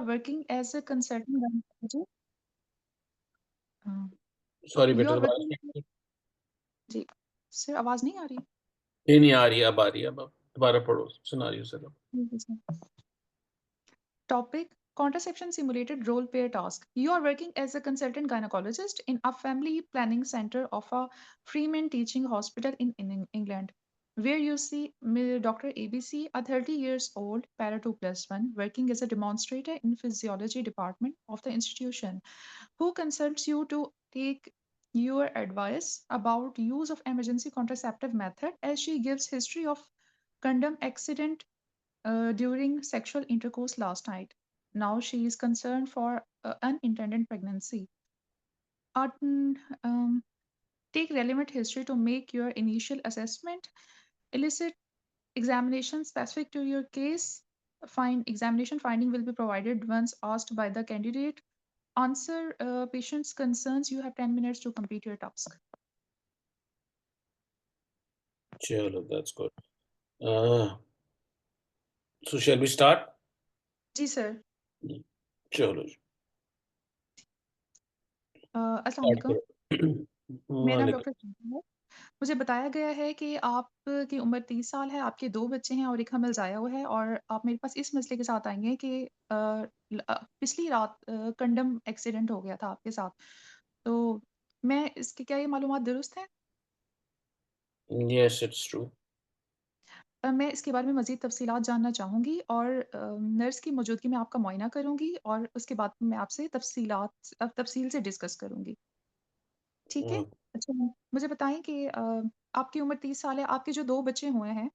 working as a consultant gynecologist. Sorry You बेटा, are दोबारा working. speak। जी sir, आवाज नहीं आ रही? नहीं आ रही, अब आ रही है। अब दोबारा पढ़ो, सुना रही हूँ sir. Topic: Contraception simulated role play task. You are working as a consultant gynecologist in a family planning center of a Freeman Teaching Hospital in England, where you see Dr. ABC, a 30 years old para 2+1, working as a demonstrator in physiology department of the institution, who consults you to take your advice about use of emergency contraceptive method, as she gives history of condom accident during sexual intercourse last night. Now she is concerned for unintended pregnancy. Um, Take relevant history to make your initial assessment. Elicit examination specific to your case. Examination finding will be provided once asked by the candidate. Answer patient's concerns. You have 10 minutes to complete your task. चलो, that's good. So shall we start? जी sir. चलो अस्सलाम start वालेकुम। करो। मेरा नाम वालेकुम। Doctor है। मुझे बताया गया है कि आपकी उम्र 30 साल है, आपके 2 बच्चे हैं और 1 हमल ज़ाया हुआ है, और आप मेरे पास इस मसले के साथ आई हैं कि पिछली रात कंडम एक्सीडेंट हो गया था आपके साथ। तो मैं इसकी क्या ये मालूमात दुरुस्त हैं? Yes, it's true. मैं इसके बारे में मज़ीद तफ़सीलात जानना चाहूँगी, और नर्स की मौजूदगी में आपका मुआयना करूँगी, और उसके बाद मैं आपसे तफ़सील से डिस्कस करूँगी। ठीक है? Uh, अच्छा, मुझे बताएँ कि आपकी उम्र 30 साल है, आपके जो 2 बच्चे हुए हैं,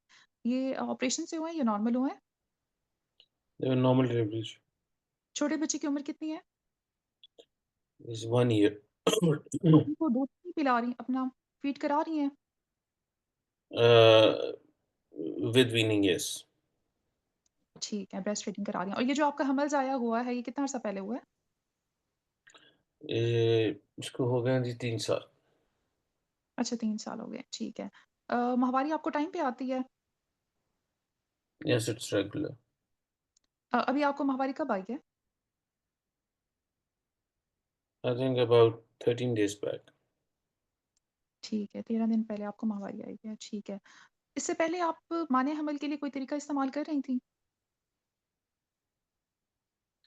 ये ऑपरेशन से हुए हैं या नॉर्मल हुए हैं? they were normal deliveries. छोटे बच्चे की उम्र कितनी है? It's 1 year. तो उनको दूध नहीं पिला रही, अपना फ़ीड करा रही हैं? uh, with weaning, yes. ठीक है, ब्रेस्ट फीडिंग करा रही हैं। और ये जो आपका हमल ज़ाया हुआ है, ये कितना अर्सा पहले हुआ है? इसको हो गए जी 3 साल। अच्छा, 3 साल हो गए, ठीक है। माहवारी आपको टाइम पे आती है? Yes, it's regular. अभी आपको माहवारी कब आई है? I think about 13 days back. ठीक है, 13 दिन पहले आपको माहवारी आई है, ठीक है। इससे पहले आप माने हमल के लिए कोई तरीका इस्तेमाल कर रही थीं?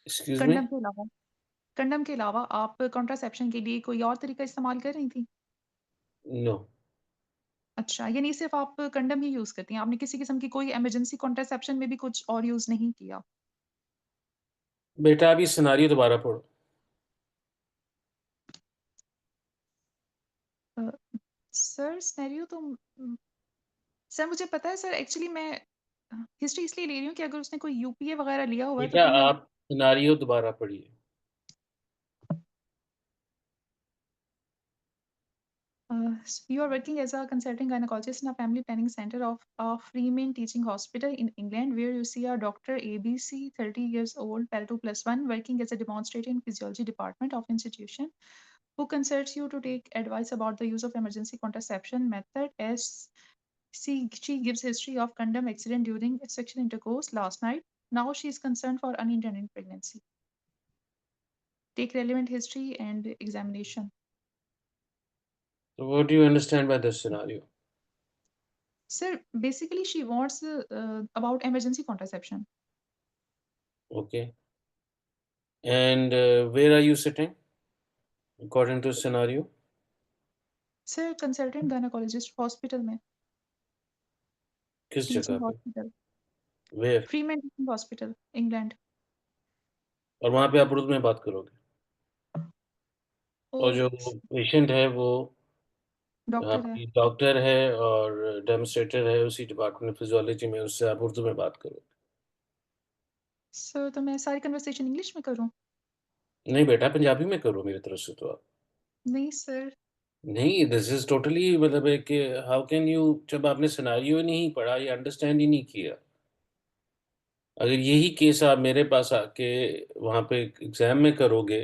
Excuse condom me? के अलावा? कंडम के अलावा आप कॉन्ट्रासेप्शन के लिए कोई और तरीका इस्तेमाल कर रही थीं? No. अच्छा, यानी सिर्फ़ आप कंडम ही यूज़ करती हैं, आपने किसी किस्म की कोई इमरजेंसी कॉन्ट्रासेप्शन में भी कुछ और यूज़ नहीं किया? बेटा, अभी सिनारियो दोबारा पढ़ो। अ, सर सिनेरियो तो सर मुझे पता है सर, एक्चुअली मैं हिस्ट्री इसलिए ले रही हूँ कि अगर उसने कोई यूपीए वग़ैरह लिया हुआ है तो बेटा, फिर मैं आप सिनारियो दोबारा पढ़िए। You are working as a consulting gynecologist in a family planning center of a Freeman Teaching Hospital in England, where you see a Dr. ABC, 30 years old, Pal 2+1, working as a demonstrator in physiology department of institution, who consults you to take advice about the use of emergency contraception method, as she gives history of condom accident during sexual intercourse last night. Now she is concerned for unintended pregnancy. Take relevant history and examination. So what do you understand by this scenario? Sir, basically she wants about emergency contraception. Okay. And where are you sitting according to scenario? Sir consultant gynaecologist hospital में, किस जगह teaching पे? Hospital, Where? Freeman teaching hospital, England. और वहाँ पे आप उर्दू में बात करोगे? और ओह! जो पेशेंट है वो डॉक्टर है। आपकी डॉक्टर है और डेमोन्स्ट्रेटर है उसी डिपार्टमेंट फिजियोलॉजी में, उससे आप उर्दू में बात करोगे। सर तो मैं सारी कन्वर्सेशन इंग्लिश में करूँ? नहीं बेटा, पंजाबी में करो मेरी तरफ से तो आप। नहीं सर। नहीं, दिस इज़ टोटली मतलब है कि हाउ कैन यू, जब आपने सिनेरियो ही नहीं पढ़ा या अंडरस्टैंड ही नहीं किया। अगर यही केस आप मेरे पास आके वहाँ पे एग्ज़ाम में करोगे,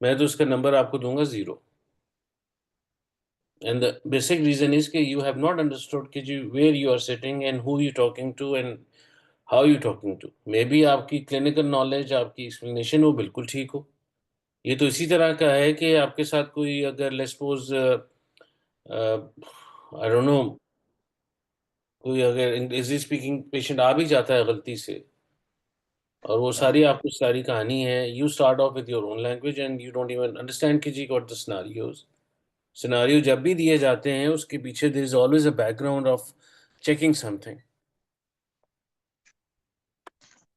मैं तो उसका नंबर आपको दूँगा 0। And the basic reason is कि you have not understood कि you where you are sitting and who you talking to and how you talking to, maybe आपकी क्लिनिकल नॉलेज, आपकी एक्सप्लेनेशन वो बिल्कुल ठीक हो। ये तो इसी तरह का है कि आपके साथ कोई अगर let's suppose I don't know, कोई अगर अंग्रेजी स्पीकिंग पेशेंट आ भी जाता है गलती से, और वो सारी आपको सारी कहानी है, you start off with your own language and you don't even understand कि जी व्हाट द सिनेरियोज। सिनेरियो जब भी दिए जाते हैं उसके पीछे there is always a background of checking something.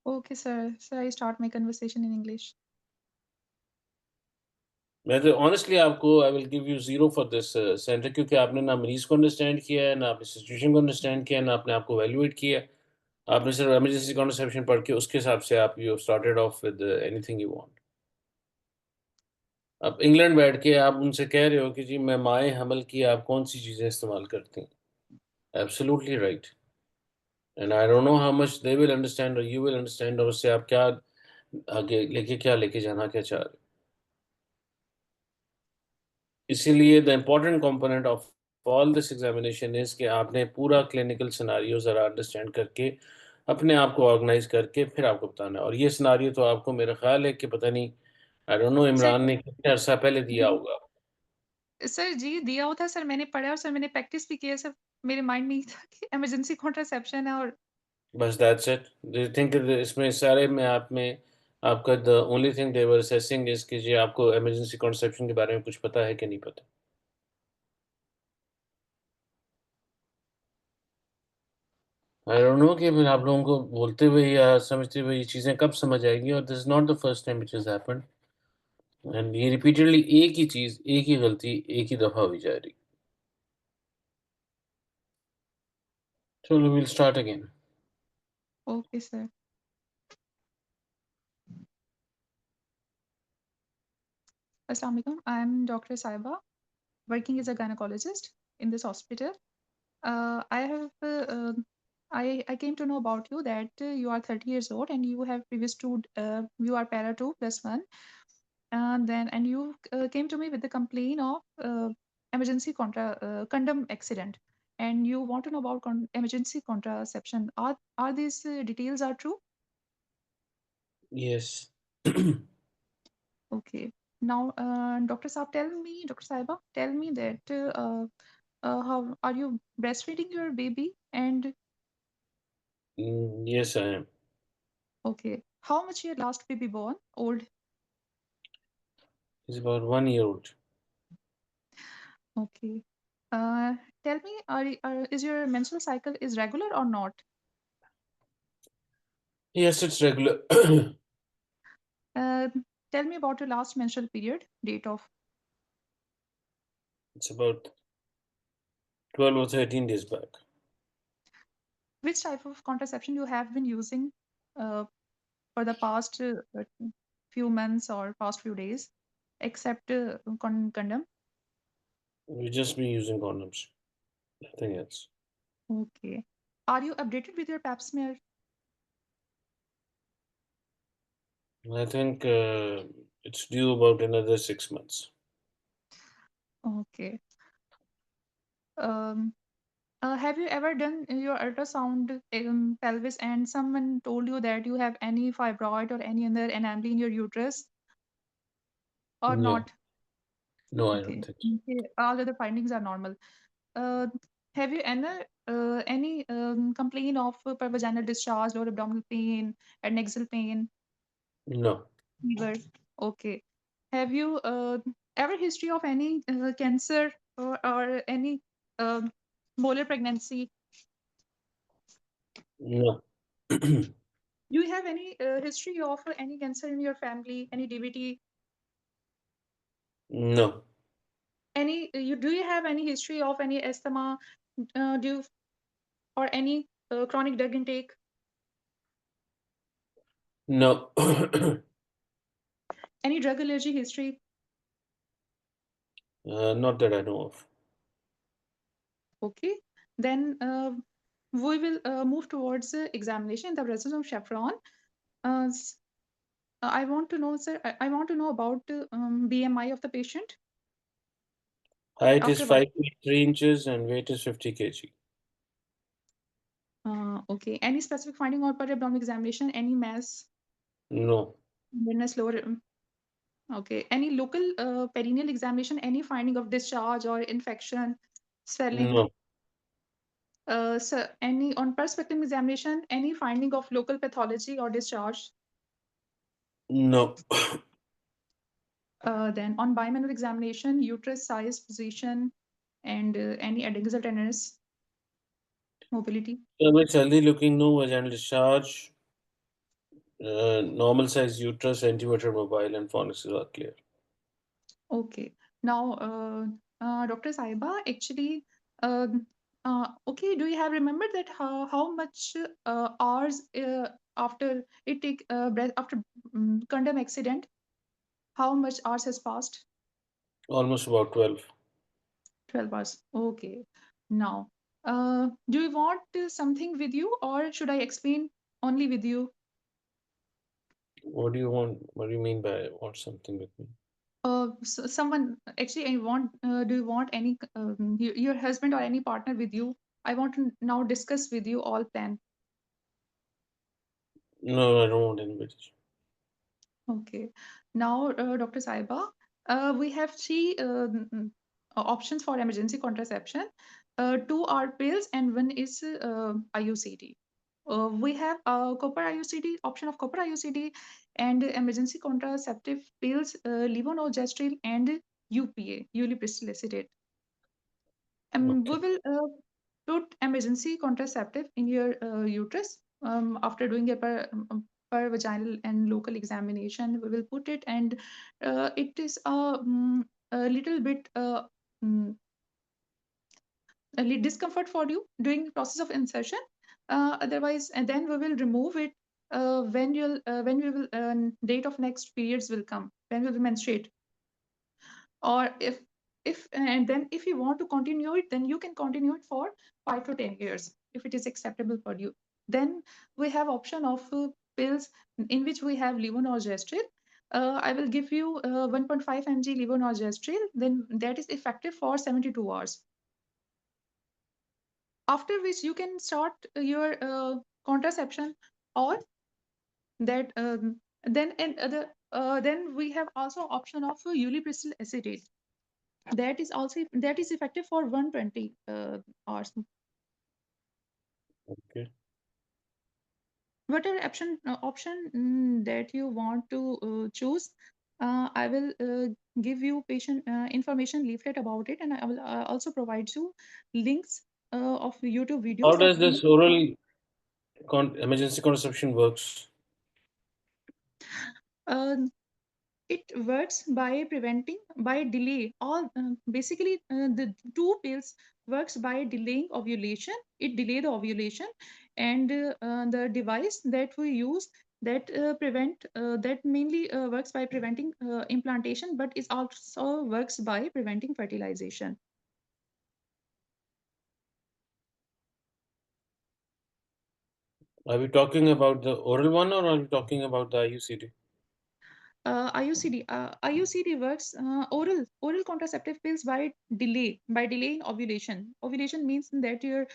Okay, sir. So I start my conversation in English. मैं तो ऑनेस्टली आपको I will give you zero for this centre, क्योंकि आपने ना मरीज़ को अंडरस्टैंड किया है, ना आपने सिचुएशन को अंडरस्टैंड किया है, ना आपने आपको इवैल्यूएट किया है। आपने सिर्फ इमरजेंसी कॉन्ट्रसेप्शन पढ़ के उसके हिसाब से आप you started off with anything you want. अब इंग्लैंड बैठ के आप उनसे कह रहे हो कि जी मैं माए हमल की आप कौन-सी चीज़ें इस्तेमाल करती हैं। Absolutely right, and I don't know how much they will understand और यू विल अंडरस्टैंड, और उससे आप क्या आगे लेके जाना क्या चाह रहे हो। इसीलिए the important component of all this examination is कि आपने पूरा क्लिनिकल सिनेरियो ज़रा अंडरस्टैंड करके, अपने आप को ऑर्गेनाइज़ करके फिर आपको बताना है। और ये सिनेरियो तो आपको मेरा ख़्याल है कि पता नहीं, I don't know sir Imran ने कितने अरसा पहले दिया जी, होगा। सर जी दिया होता है सर, मैंने पढ़ा और सर मैंने प्रैक्टिस भी की है सर। मेरे माइंड में ये था कि इमरजेंसी कॉन्ट्रासेप्शन है और बस that's it. Do you think इसमें सारे में आप में आपका the only thing they were assessing is कि जी आपको इमरजेंसी कॉन्ट्रसेप्शन के बारे में कुछ पता है कि नहीं पता? आई डोंट नो कि फिर आप लोगों को बोलते हुए या समझते हुए ये चीज़ें कब समझ आएगी, और this is not the first time which has happened, and ये रिपीटेडली एक ही चीज़, एक ही गलती, एक ही दफ़ा हुई जा रही। चलो will start again. Okay sir. अस्सलाम वालेकुम। आई एम डॉक्टर साहिबा, working as a gynaecologist in this hospital. I have I came to know about you that you are 30 years old and you have previous to you are para 2 plus 1, and then and you came to me with the complaint of emergency condom accident, and you want to know about emergency contraception. Are these details are true? Yes. Okay. Now, Dr. Saab, Dr. Saiba, tell me that how are you breastfeeding your baby? And yes I am. okay, how much your last baby born? Old. He is about 1 year old. Okay. Uh, tell me, is your menstrual cycle is regular or not? Yes it's regular. Uh, tell me about your last menstrual period, date of it's about 12 or 13 days back. which type of contraception you have been using uh, for the past few months or past few days, except condom. We just be using condoms, nothing else. Okay. Are you updated with your pap smear? I think it's due about another 6 months. Okay. Um, have you ever done your ultrasound pelvis and someone told you that you have any fibroid or any other anomaly in your uterus or No, not? no, I don't Okay. think so. Okay. All other findings are normal. Uh, have you any complaint of vaginal discharge or abdominal pain and nasal pain, No, fever? Okay. Have you ever history of any cancer or any um, molar pregnancy? no, Do you have any history of any cancer in your family? Any DVT? no, Any you do you have any history of any asthma? Do you, or any chronic drug intake? no. Any drug allergy history? Not that I know of. Okay. Then we will move towards examination in the presence of Chevron. Uh, s- I want to know, sir. I want to know about BMI of the patient Height is after 5 biopsy. feet 3 inches and weight is 50 kg. Okay. Any specific finding on per abdominal examination? Any mass, No. redness, lower? Okay. Any local perineal examination? Any finding of discharge or infection, swelling? No. So any on perspective examination? Any finding of local pathology or discharge? No. Then on bimanual examination, uterus size, position, and any adnexal tenderness, mobility. It's healthy looking, no vaginal discharge, normal size uterus, centimeter mobile, and fornixes are clear. Okay. Now, Dr. Saiba, actually, um, okay, do you have remembered that how much hours after it take breath after condom accident? How much hours has passed? Almost about 12. 12 hours. Okay. Now, do you want something with you, or should I explain only with you? What do you want? What do you mean by want something with me? Someone actually, I want. Do you want any your husband or any partner with you? I want to now discuss with you all plan. No, I don't want anybody. Okay. Now, Dr. Saiba, we have three options for emergency contraception. Two are pills and one is IUCD. We have copper IUCD, option of copper IUCD, and emergency contraceptive pills, levonorgestrel and UPA, ulipristal acetate. We Okay. will put emergency contraceptive in your uterus after doing a per vaginal and local examination. We will put it, and it is a little bit mm, discomfort for you during the process of insertion. Otherwise, and then we will remove it when we will date of next periods will come, when we will menstruate. Or if and then if you want to continue it, then you can continue it for 5 to 10 years if it is acceptable for you. Then we have option of pills in which we have levonorgestrel. I will give you 1.5 mg levonorgestrel, then that is effective for 72 hours, after which you can start your contraception. Or that then and other then we have also option of ulipristal acetate, that is effective for 120 hours. Okay. Whatever option that you want to choose, I will give you patient information leaflet about it, and I will also provide you links of YouTube How videos of does this oral emergency contraception works? uh, it works by preventing by delay all basically the two pills works by delaying ovulation. It delay the ovulation, and the device that we use that prevent that mainly works by preventing implantation, but it also works by preventing fertilization. Are we talking about the oral one or are we talking about the IUCD? IUCD works oral contraceptive pills by delaying ovulation. Ovulation means that your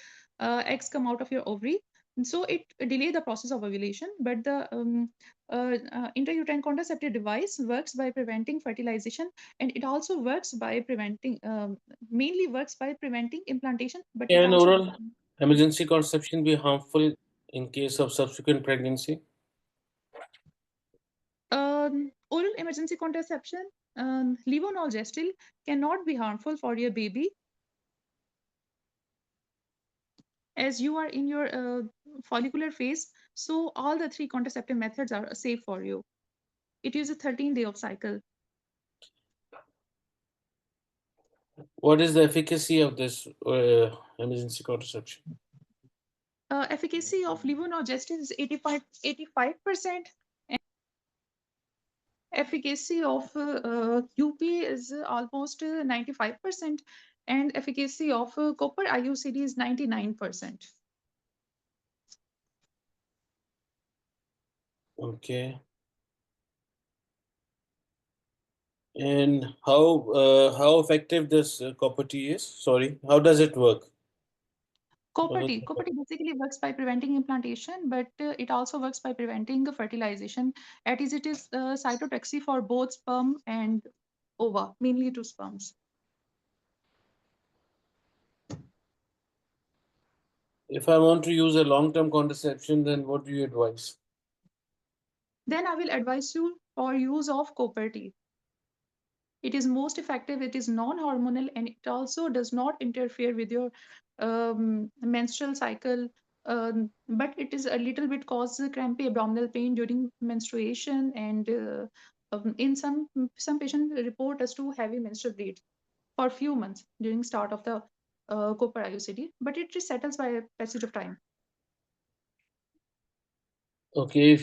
eggs come out of your ovary, and so it delay the process of ovulation. But the intrauterine contraceptive device works by preventing fertilization, and it also works by preventing mainly works by preventing implantation, but it Can also oral emergency contraception be harmful in case of subsequent pregnancy? oral emergency contraception, levonorgestrel cannot be harmful for your baby, as you are in your follicular phase. So all the three contraceptive methods are safe for you. It uses 13 day of cycle. What is the efficacy of this emergency contraception? Efficacy of levonorgestrel is 85%. Efficacy of UP is almost 95%, and efficacy of copper IUCD is 99%. Okay. And how effective this copper T is? Sorry, how does it work? Copperty basically works by preventing implantation, but it also works by preventing fertilization, as it is cytotoxic for both sperm and ova, mainly to sperms. If I want to use a long-term contraception, then what do you advise? Then I will advise you for use of Copperty. It is most effective, it is non-hormonal, and it also does not interfere with your menstrual cycle. But it is a little bit causes crampy abdominal pain during menstruation, and in some patients report as to heavy menstrual bleeds for a few months during start of the copper IUCD, but it just settles by a passage of time. Okay,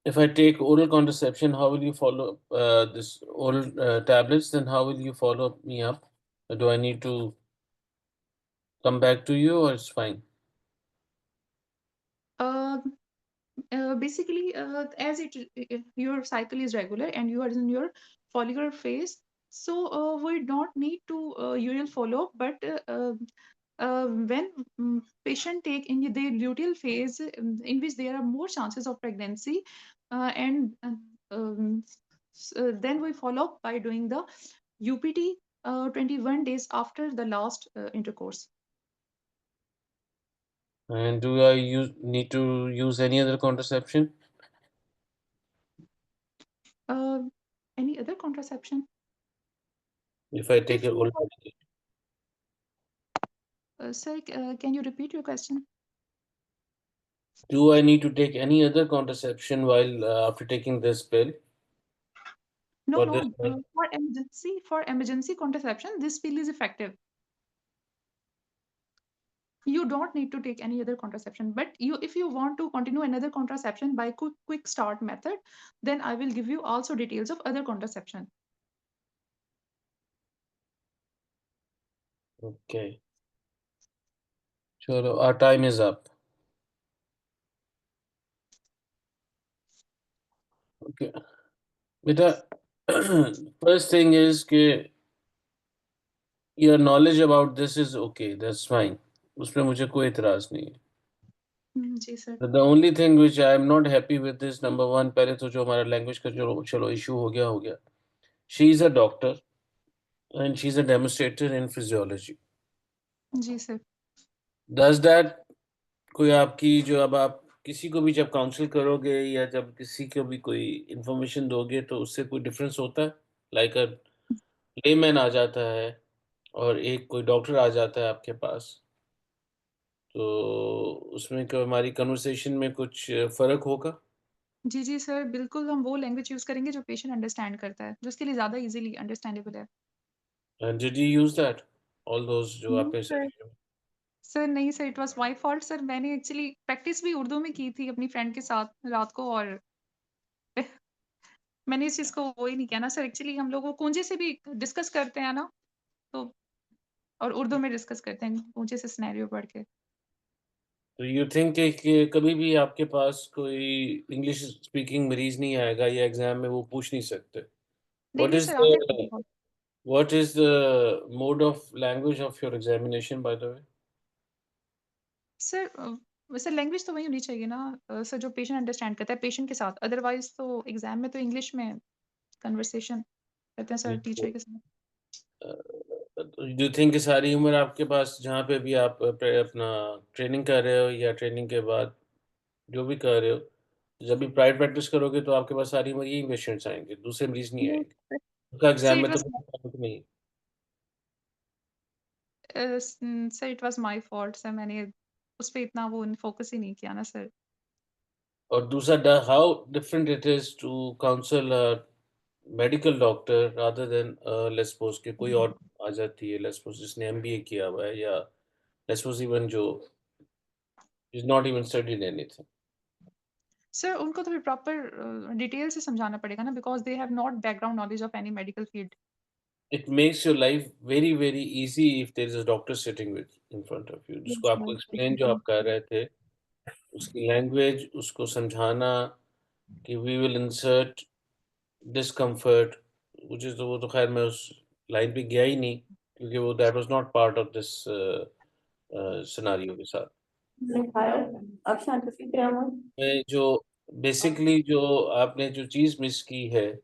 if I take oral contraception, how will you follow this oral tablets? Then how will you follow me up? Do I need to come back to you, or it's fine? Um Basically, as your cycle is regular and you are in your follicular phase, so we don't need to urinal follow, but when patient take in their luteal phase, in which there are more chances of pregnancy, and then we follow up by doing the UPT 21 days after the last intercourse. And do I need to use any other contraception Uh, any other contraception? if I take If an you oral are, medication? sir, can you repeat your question? Do I need to take any other contraception while after taking this pill No, for this no. month? For emergency contraception, this pill is effective. You don't need to take any other contraception. But if you want to continue another contraception by quick start method, then I will give you also details of other contraception. Okay. Sure. Our time is up. Okay. Beta, first thing is कि your knowledge about this is okay. That's fine. उसमें मुझे कोई इतराज नहीं है. जी sir. The only thing which I am not happy with is number one, पहले तो जो हमारा लैंग्वेज का जो चलो इशू हो गया. She is a doctor and she's a demonstrator in physiology. जी सर. Does that कोई आपकी जो अब आप किसी को भी जब काउंसल करोगे या जब किसी को भी कोई इंफॉर्मेशन दोगे तो उससे कोई डिफरेंस होता है? लाइक अ लेमैन आ जाता है और एक कोई डॉक्टर आ जाता है आपके पास, तो उसमें क्या हमारी कन्वर्सेशन में कुछ फ़र्क होगा? जी जी सर, बिल्कुल हम वो लैंग्वेज यूज करेंगे जो पेशेंट अंडरस्टैंड करता है, जो उसके लिए ज्यादा इजीली अंडरस्टैंडेबल है. And did you use that? All those जो नहीं आपने सर. सजेशन सर नहीं sir, it was my fault sir. मैंने एक्चुअली प्रैक्टिस भी उर्दू में की थी अपनी फ्रेंड के साथ रात को, और मैंने इस चीज़ को वो ही नहीं किया ना सर. एक्चुअली हम लोग वो कुंजे से भी डिस्कस करते हैं ना, तो और उर्दू में डिस्कस करते हैं कुंजे से सिनेरियो पढ़ के. तो यू थिंक कि कभी भी आपके पास कोई इंग्लिश स्पीकिंग मरीज़ नहीं आएगा या एग्ज़ाम में वो पूछ नहीं सकते? नहीं, व्हाट नहीं इज़ सर, आते हैं द बहुत. What is the mode of language of your examination, by the way? Sir वैसे लैंग्वेज तो वही होनी चाहिए ना, सर, जो पेशेंट अंडरस्टैंड करता है पेशेंट के साथ. अदरवाइज़ तो एग्ज़ाम में तो इंग्लिश में कन्वर्सेशन करते हैं सर टीचर के साथ. डू यू थिंक कि सारी उम्र आपके पास जहाँ पे भी आप अपना ट्रेनिंग कर रहे हो या ट्रेनिंग के बाद जो भी कर रहे हो, जब भी प्राइवेट प्रैक्टिस करोगे तो आपके पास सारी उम्र यही पेशेंट्स आएँगे, दूसरे मरीज़ नहीं नहीं आएँगे। सर. उनका सर एग्ज़ाम इट में तो वाज़ कोई ताल्लुक नहीं। Sir it was my fault sir. मैंने उस पे इतना वो फ़ोकस ही नहीं किया ना सर. और दूसरा how different it is to counsel a medical doctor rather than let's suppose कि कोई और आ जाती है, लेट्स सपोज़ जिसने एमबीए किया हुआ है या लेट्स सपोज़ इवन जो is not even studied anything. Sir उनको तो फिर प्रॉपर डिटेल से समझाना पड़ेगा ना, because they have not background knowledge of any medical field. It makes your life very, very easy if there is a doctor sitting with in front of you जिसको yes आपको sir, explain जो exactly. आप कर रहे थे, उसकी language उसको समझाना कि we will insert discomfort which is वो तो ख़ैर मैं उस लाइन पे गया ही नहीं क्योंकि वो that was not part of this scenario के साथ। Akşam ama मैं जो बेसिकली जो आपने जो चीज़ मिस की है,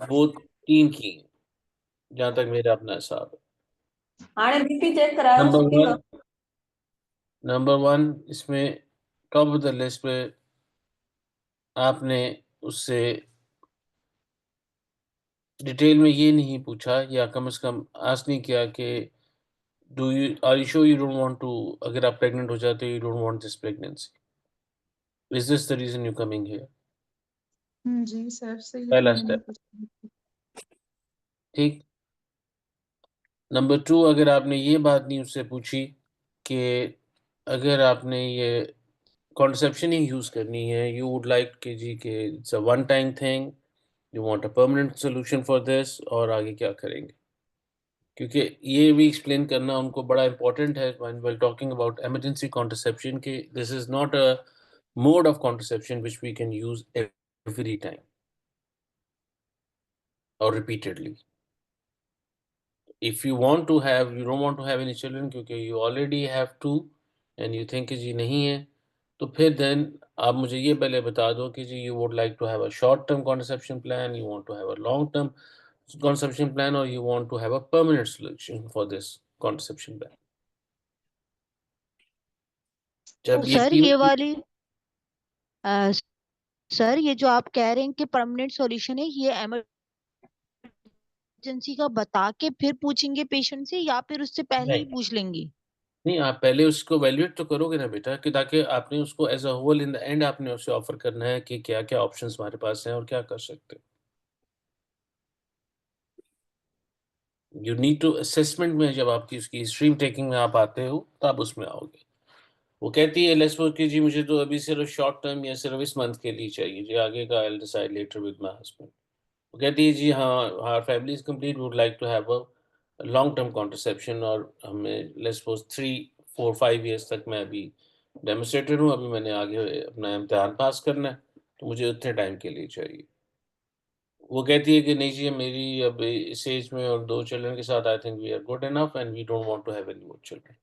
वो 3 की हैं, जहाँ तक मेरा अपना हिसाब है। आणि बीपी चेक कराया नंबर उसकी 1 नंबर 1 इसमें टॉप ऑफ द लिस्ट पे आपने उससे डिटेल में ये नहीं पूछा या कम से कम आस्क नहीं किया कि do you are you sure you don't want to अगर आप प्रेग्नेंट हो जाते हो, you don't want this pregnancy. Is this the reason you coming here? जी सर, सही पहला हमने नहीं स्टेप, पूछा। ठीक। नंबर 2 अगर आपने ये बात नहीं उससे पूछी कि अगर आपने ये कॉन्ट्रसेप्शन ही यूज़ करनी है, यू वुड लाइक कि जी कि it's a one time thing, you want a permanent solution for this और आगे क्या करेंगे? क्योंकि ये भी एक्सप्लेन करना उनको बड़ा इम्पोर्टेंट है when while talking about emergency contraception कि this is not a mode of contraception which we can use every time और repeatedly. If you want to have you don't want to have any children क्योंकि you already have 2 and you think कि जी नहीं है, तो फिर then आप मुझे ये पहले बता दो कि जी you would like to have a short term contraception plan, you want to have a long term contraception plan or you want to have a permanent solution for this contraception plan. तो जब ये sir ये तीनों वाली अ, sir ये जो आप कह रहे हैं कि परमानेंट सॉल्यूशन है, ये इमरजेंसी का बता के फिर पूछेंगे पेशेंट से या फिर उससे पहले ही नहीं, पूछ लेंगे? नहीं आप पहले उसको वैल्यूएट तो करोगे ना बेटा कि ताकि आपने उसको as a whole in the end आपने उसे ऑफ़र करना है कि क्या-क्या ऑप्शंस हमारे पास हैं और क्या कर सकते हैं। यू नीड टू असेसमेंट में जब आपकी उसकी स्ट्रीम टेकिंग में आप आते हो, तब उसमें आओगे। वो कहती है लेट्स सपोज़ कि जी मुझे तो अभी सिर्फ़ शॉर्ट टर्म या सिर्फ़ इस मंथ के लिए चाहिए, जी आगे का I will decide later with my husband. वो कहती है जी हाँ, our family is complete, we would like to have a long term contraception और हमें लेट्स सपोज़ 3, 4, 5 इयर्स तक मैं अभी डेमोंस्ट्रेटर हूँ, अभी मैंने आगे अपना इम्तिहान पास करना है, तो मुझे उतने टाइम के लिए चाहिए। वो कहती है कि नहीं जी मेरी अब इस एज में और 2 चिल्ड्रन के साथ I think we are good enough and we don't want to have any more children.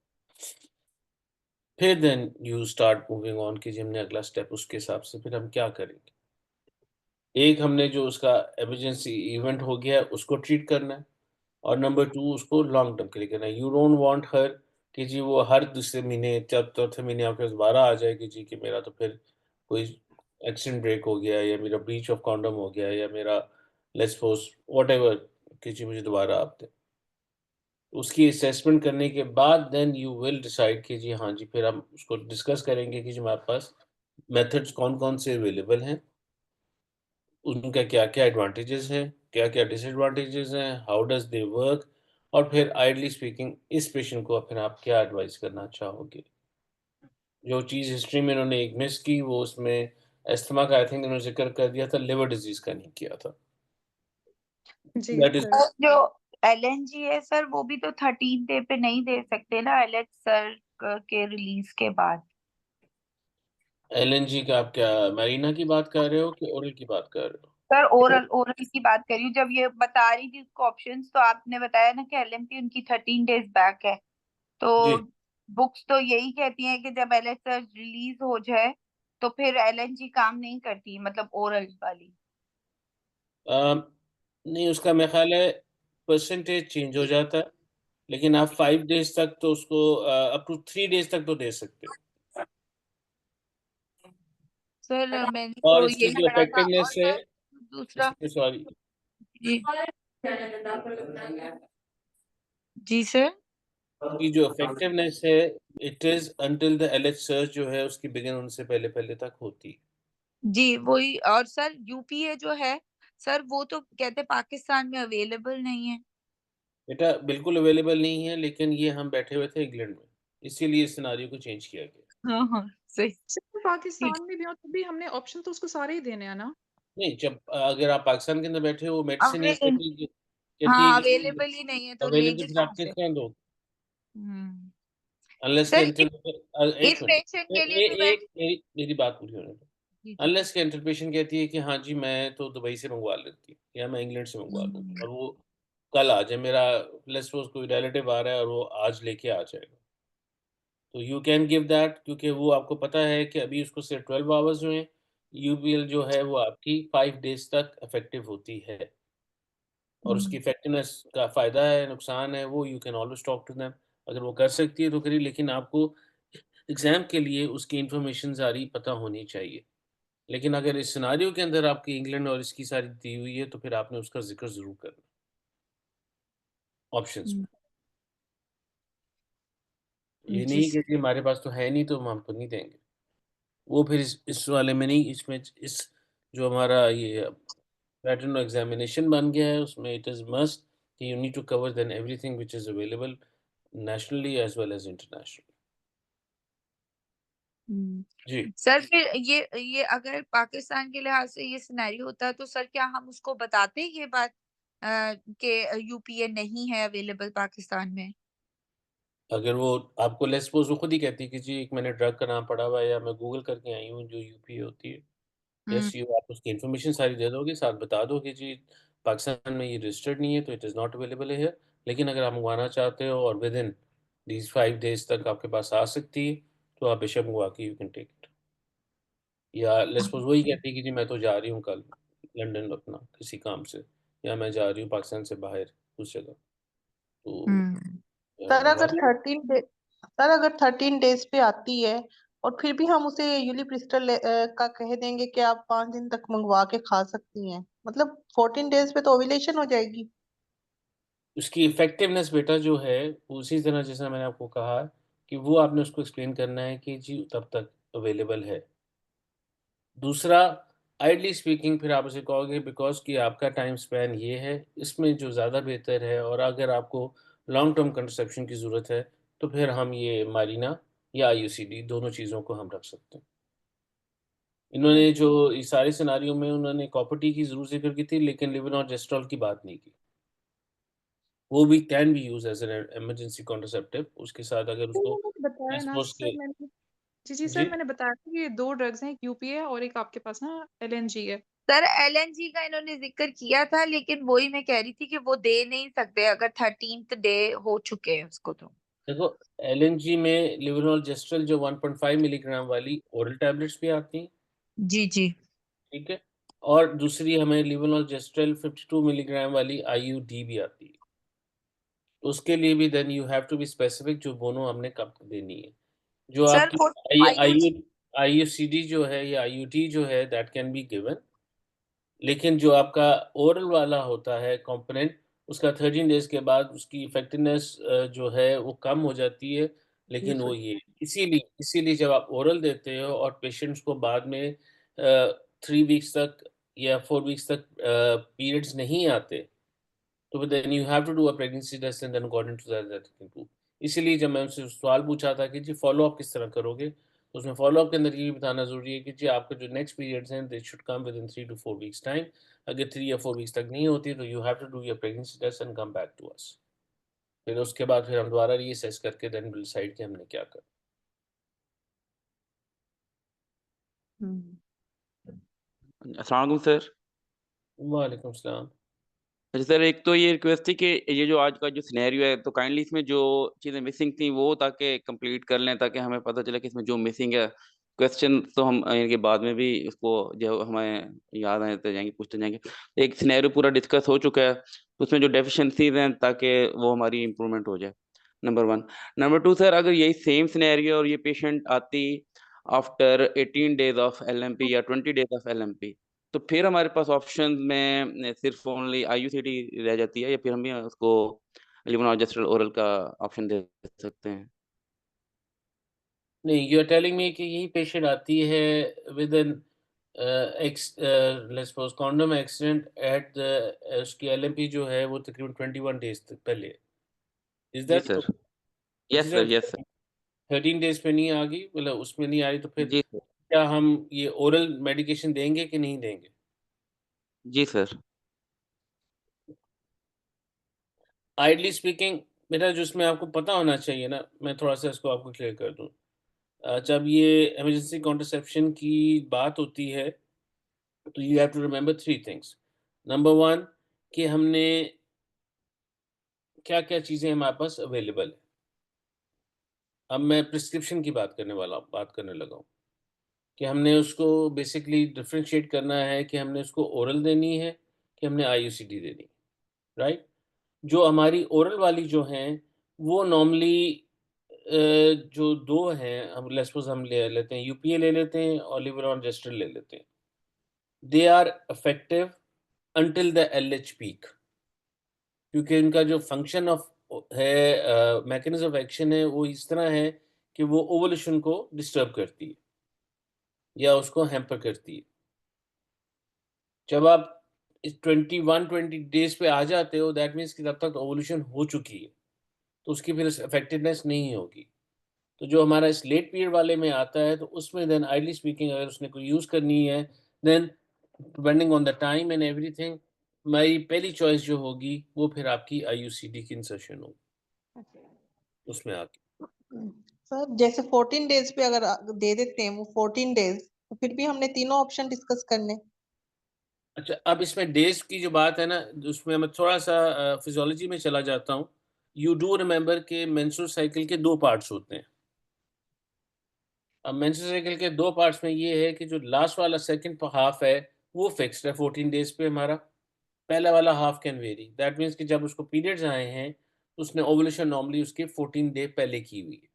फिर then you start moving on कि जी हमने अगला स्टेप उसके हिसाब से फिर हम क्या करेंगे। एक हमने जो उसका इमरजेंसी इवेंट हो गया है उसको ट्रीट करना है और नंबर 2 उसको लॉन्ग टर्म के लिए करना है। यू डोंट वांट हर कि जी वो हर दूसरे महीने, चौथे महीने आपके पास दोबारा आ जाए कि जी कि मेरा तो फिर कोई एक्सीडेंट ब्रेक हो गया या मेरा ब्रीच ऑफ कंडोम हो गया या मेरा लेट्स सपोज़ व्हाटएवर कि जी मुझे दोबारा आप दें। उसकी असेसमेंट करने के बाद देन यू विल डिसाइड कि जी हाँ जी, फिर हम उसको डिस्कस करेंगे कि जी हमारे पास मेथड्स कौन-कौन से अवेलेबल हैं, उनका क्या-क्या एडवांटेजेस हैं, क्या-क्या डिसएडवांटेजेस हैं, हाउ डज़ दे वर्क और फिर आइडली स्पीकिंग इस पेशेंट को फिर आप क्या एडवाइस करना चाहोगे? जो चीज़ हिस्ट्री में इन्होंने एक मिस की वो उसमें अस्थमा का आई थिंक इन्होंने ज़िक्र कर दिया था, लिवर डिज़ीज़ का नहीं किया था। जी दैट इज़ सर। और जो एलएनजी है सर वो भी तो 13 डे पे नहीं दे सकते ना एलेक्स सर के रिलीज के बाद। एलएनजी का आप क्या मैरिना की बात कर रहे हो कि ओरल की बात कर रहे हो? सर ओरल ओरल की बात करी जब ये बता रही थी उसको ऑप्शंस तो आपने बताया ना कि एलएमपी उनकी 13 डेज बैक है। तो जी। बुक्स तो यही कहती हैं कि जब एलेक्स सर रिलीज हो जाए तो फिर एलएनजी काम नहीं करती मतलब ओरल वाली। नहीं उसका मेरा ख़्याल है परसेंटेज चेंज हो जाता है, लेकिन आप 5 डेज़ तक तो उसको अप टू 3 डेज़ तक तो दे सकते हो सर मैंने और तो इसकी यही जो पढ़ा था और इफेक्टिवनेस है सर दूसरा। इसकी सॉरी जी जी सर। की जो इफेक्टिवनेस है it is until the LH search जो है उसकी बिगिन होने से पहले-पहले तक होती है। जी वही और सर यूपीए जो है सर वो तो कहते पाकिस्तान में अवेलेबल नहीं है। बेटा बिल्कुल अवेलेबल नहीं है लेकिन ये हम बैठे हुए थे इंग्लैंड में, इसीलिए इस सिनेरियो को चेंज किया गया। हाँ हाँ सही। सिर्फ ठीक। पाकिस्तान में भी हो तब भी हमने ऑप्शन तो उसको सारे ही देने हैं ना। नहीं जब अगर आप पाकिस्तान के अंदर बैठे हो मेडिसिन या अवेलेबल कहती हाँ है कि अवेलेबल ही नहीं है तो अवेलेबल लेंगे तो फिर कहाँ आप से। किस तरह दोगे? हम्म। अनलेस के सर अंटिल एक इस मिनट पेशेंट के लिए भी मैं एक मेरी मेरी बात पूरी होने दो। जी जी। अनलेस के अंटिल पेशेंट कहती है कि हाँ जी, मैं तो दुबई से मंगवा लेती हूँ या मैं इंग्लैंड से मंगवा लूँगी हम्म। और वो कल आ जाए मेरा लेट्स सपोज़ कोई रिलेटिव आ रहा है और वो आज लेके आ जाएगा। तो यू कैन गिव दैट, क्योंकि वो आपको पता है कि अभी उसको सिर्फ 12 आवर्स हुए हैं। यूपीएल जो है वो आपकी 5 डेज़ तक इफ़ेक्टिव होती है, और उसकी इफ़ेक्टिवनेस का फ़ायदा है, नुकसान है, वो you can always talk to them. अगर वो कर सकती है तो करिए, लेकिन आपको एग्ज़ाम के लिए उसकी इन्फॉर्मेशन सारी पता होनी चाहिए। लेकिन अगर इस सिनेरियो के अंदर आपकी इंग्लैंड और इसकी सारी दी हुई है, तो फिर आपने उसका ज़िक्र ज़रूर करना ऑप्शंस में। ये जी नहीं कि जी हमारे पास तो है नहीं तो हम आपको नहीं देंगे। वो फिर इस वाले में नहीं, इसमें इस जो हमारा ये पैटर्न ऑफ एग्ज़ामिनेशन बन गया है, उसमें इट इज़ मस्ट कि you need to cover then everything which is available nationally as well as internationally. जी। सर फिर ये अगर पाकिस्तान के लिहाज से ये सिनेरियो होता है तो सर क्या हम उसको बताते ये बात कि यूपीए नहीं है अवेलेबल पाकिस्तान में? अगर वो आपको लेट्स सपोज़ वो खुद ही कहती है कि जी एक मैंने ड्रग का नाम पढ़ा हुआ है या मैं गूगल करके आई हूँ जो यूपीए होती है। हुँ, यस, यू आप उसकी इन्फॉर्मेशन सारी दे दोगे, साथ बता दो कि जी पाकिस्तान में ये रजिस्टर्ड नहीं है तो it is not available here. लेकिन अगर आप मँगवाना चाहते हो और विदिन दीज़ 5 डेज़ तक आपके पास आ सकती है, तो आप बेशक मँगवा के यू कैन टेक इट। या लेट्स सपोज़ वही कहती है कि जी मैं तो जा रही हूँ कल लंदन अपना किसी काम से, या मैं जा रही हूँ पाकिस्तान से बाहर उस जगह, तो हुँ। सर मँगवा अगर लो। 13 डेज पे आती है और फिर भी हम उसे यूलिप्रिस्टल का कह देंगे कि आप 5 दिन तक मंगवा के खा सकती हैं, मतलब 14 डेज पे तो ओव्यूलेशन हो जाएगी। उसकी इफ़ेक्टिवनेस बेटा जो है, उसी तरह जैसा मैंने आपको कहा कि वो आपने उसको एक्सप्लेन करना है कि जी तब तक अवेलेबल है। दूसरा, आइडली स्पीकिंग फिर आप उसे कहोगे बिकॉज़ कि आपका टाइम स्पैन ये है, इसमें जो ज़्यादा बेहतर है, और अगर आपको लॉन्ग टर्म कंट्रासेप्शन की ज़रूरत है, तो फिर हम ये मारीना या आईयूसीडी दोनों चीज़ों को हम रख सकते हैं। इन्होंने जो इस सारे सिनेरियो में उन्होंने कॉपर टी की ज़रूर ज़िक्र की थी, लेकिन लेवोनॉर्जेस्ट्रॉल की बात नहीं की। वो भी can be used as an emergency contraceptive, उसके साथ अगर तो उसको मैंने बताया लेट्स ना सपोज़ सर, के मैंने जी जी? सर, मैंने बताया था कि ये 2 ड्रग्स हैं, एक यूपीए है और एक आपके पास ना एलएनजी है। सर एलएनजी का इन्होंने ज़िक्र किया था लेकिन वही मैं कह रही थी कि वो दे नहीं सकते अगर 13th डे हो चुके हैं उसको तो। देखो, एलएनजी में लेवोनॉर्जेस्ट्रल जो 1.5 मिलीग्राम वाली ओरल टैबलेट्स भी आती हैं, जी, जी। ठीक है? और दूसरी हमें लेवोनॉर्जेस्ट्रल 52 मिलीग्राम वाली आईयूडी भी आती है। तो उसके लिए भी then you have to be specific जो दोनों हमने कब देनी है। जो सर आपकी वो आईयूडी आईयूसीडी जो है या आईयूडी जो है दैट कैन बी गिवन, लेकिन जो आपका ओरल वाला होता है कंपोनेंट, उसका 13 डेज़ के बाद उसकी इफ़ेक्टिवनेस जो है वो कम हो जाती है। लेकिन वो ये इसीलिए जब आप ओरल देते हो और पेशेंट्स को बाद में 3 वीक्स तक या 4 वीक्स तक पीरियड्स नहीं आते, तो then you have to do a pregnancy test and then according to that that can do. इसीलिए जब मैं उनसे सवाल पूछा था कि जी फ़ॉलो-अप किस तरह करोगे? तो उसमें फ़ॉलो-अप के अंदर ये भी बताना ज़रूरी है कि जी आपके जो नेक्स्ट पीरियड्स हैं they should come within 3 to 4 weeks time. अगर 3 या 4 वीक्स तक नहीं होती तो you have to do your pregnancy test and come back to us. फिर उसके बाद फिर हम दोबारा रीअसेस करके देन विल डिसाइड कि हमने क्या करना। हुँ। अस्सलाम वालेकुम सर। वालेकुम सलाम। अच्छा सर, एक तो ये रिक्वेस्ट थी कि ये जो आज का जो सिनेरियो है तो काइंडली इसमें जो चीज़ें मिसिंग थी वो ताकि कंप्लीट कर लें ताकि हमें पता चले कि इसमें जो मिसिंग है क्वेश्चन तो हम इनके बाद में भी उसको जो हमें याद आते जाएँगे, पूछते जाएँगे। एक सिनेरियो पूरा डिस्कस हो चुका है, तो उसमें जो डेफिशिएंसीज़ हैं ताकि वो हमारी इम्प्रूवमेंट हो जाए, नंबर 1। नंबर 2 सर, अगर यही सेम सिनेरियो और ये पेशेंट आती आफ्टर 18 डेज़ ऑफ एलएमपी या 20 डेज़ ऑफ एलएमपी, तो फिर हमारे पास ऑप्शन में सिर्फ ओनली आईयूसीडी रह जाती है या फिर हम भी उसको लेवोनॉर्जेस्ट्रल ओरल का ऑप्शन दे सकते हैं? नहीं, यू आर टेलिंग मी कि यही पेशेंट आती है with an let's suppose condom accident at the उसकी एलएमपी जो है वो तकरीबन 21 डेज़ तक पहले। इज़ जी दैट सर। सो? यस इसी सर, यस सर। 13 डेज़ पे नहीं आ गई, मतलब उसमें नहीं आ रही, तो फिर जी सर। क्या हम ये ओरल मेडिकेशन देंगे कि नहीं देंगे? जी सर। आइडली स्पीकिंग बेटा जो इसमें आपको पता होना चाहिए ना, मैं थोड़ा-सा इसको आपको क्लियर कर दूँ। जब ये इमरजेंसी कॉन्ट्रासेप्शन की बात होती है, तो you have to remember 3 things. Number 1 कि हमने क्या-क्या चीज़ें हमारे पास अवेलेबल है। अब मैं प्रिस्क्रिप्शन की बात करने लगा हूँ कि हमने उसको बेसिकली डिफरेंशिएट करना है कि हमने उसको ओरल देनी है कि हमने आईयूसीडी देनी है, राइट? जो हमारी ओरल वाली जो हैं, वो नॉर्मली जो 2 हैं, हम लेट्स सपोज़ हम ले लेते हैं यूपीए ले लेते हैं और लेवोनॉर्जेस्ट्रल ले लेते हैं। They are effective until the LH peak, क्योंकि इनका जो फंक्शन ऑफ है मैकेनिज्म ऑफ एक्शन है, वो इस तरह है कि वो ओवुलेशन को डिस्टर्ब करती है या उसको हैम्पर करती है। जब आप इस 21-20 डेज़ पे आ जाते हो, दैट मीन्स कि तब तक ओवुलेशन हो चुकी है, तो उसकी फिर इफेक्टिवनेस नहीं होगी। तो जो हमारा इस लेट पीरियड वाले में आता है, तो उसमें देन आइडली स्पीकिंग अगर उसने कोई यूज़ करनी है, then depending on the time and everything, मेरी पहली चॉइस जो होगी, वो फिर आपकी आईयूसीडी की इंसर्शन होगी, उसमें आके। सर जैसे 14 डेज पे अगर दे देते हैं वो 14 डेज, तो फिर भी हमने तीनों ऑप्शन डिस्कस करने। अच्छा, अब इसमें डेज़ की जो बात है ना, उसमें मैं थोड़ा-सा फिज़ियोलॉजी में चला जाता हूँ। यू डू रिमेंबर कि मेंस्ट्रुअल साइकिल के 2 पार्ट्स होते हैं। अब मेंस्ट्रुअल साइकिल के 2 पार्ट्स में ये है कि जो लास्ट वाला सेकंड हाफ है, वो फिक्स्ड है 14 डेज़ पे हमारा। पहला वाला half can very. That means कि जब उसको पीरियड्स आए हैं, उसने ओवुलेशन नॉर्मली उसके 14 डे पहले की हुई है।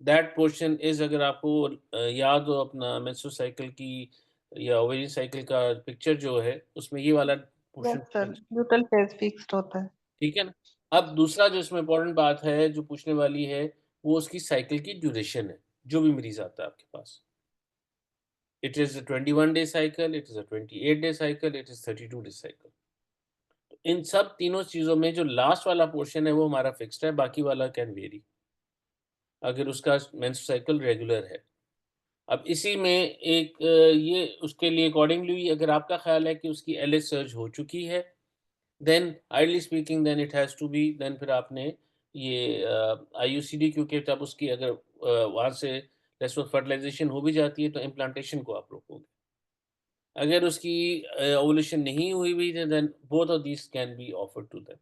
दैट पोर्शन इज़, अगर आपको याद हो अपना मेंस्ट्रुअल साइकिल की या ओवेरियन साइकिल का पिक्चर जो है, उसमें ये वाला portion yes sir, neutral phase fixed होता है। ठीक है ना? अब दूसरा जो इसमें इम्पोर्टेंट बात है, जो पूछने वाली है, वो उसकी साइकिल की ड्यूरेशन है, जो भी मरीज़ आता है आपके पास। It is a 21 day cycle, it is a 28 day cycle, it is 32 day cycle. इन सब तीनों चीज़ों में जो लास्ट वाला पोर्शन है, वो हमारा फिक्स्ड है, बाकी वाला कैन वेरी, अगर उसका मेंस्ट्रुअल साइकिल रेगुलर है। अब इसी में एक ये उसके लिए अकॉर्डिंगली अगर आपका ख़्याल है कि उसकी एलएच सर्ज हो चुकी है, then ideally speaking then it has to be, then फिर आपने ये आईयूसीडी, क्योंकि तब उसकी अगर वहाँ से लेट्स सपोज़ फर्टिलाइज़ेशन हो भी जाती है, तो इम्प्लांटेशन को आप रोकोगे। अगर उसकी ओवुलेशन नहीं हुई हुई है, then both of these can be offered to them,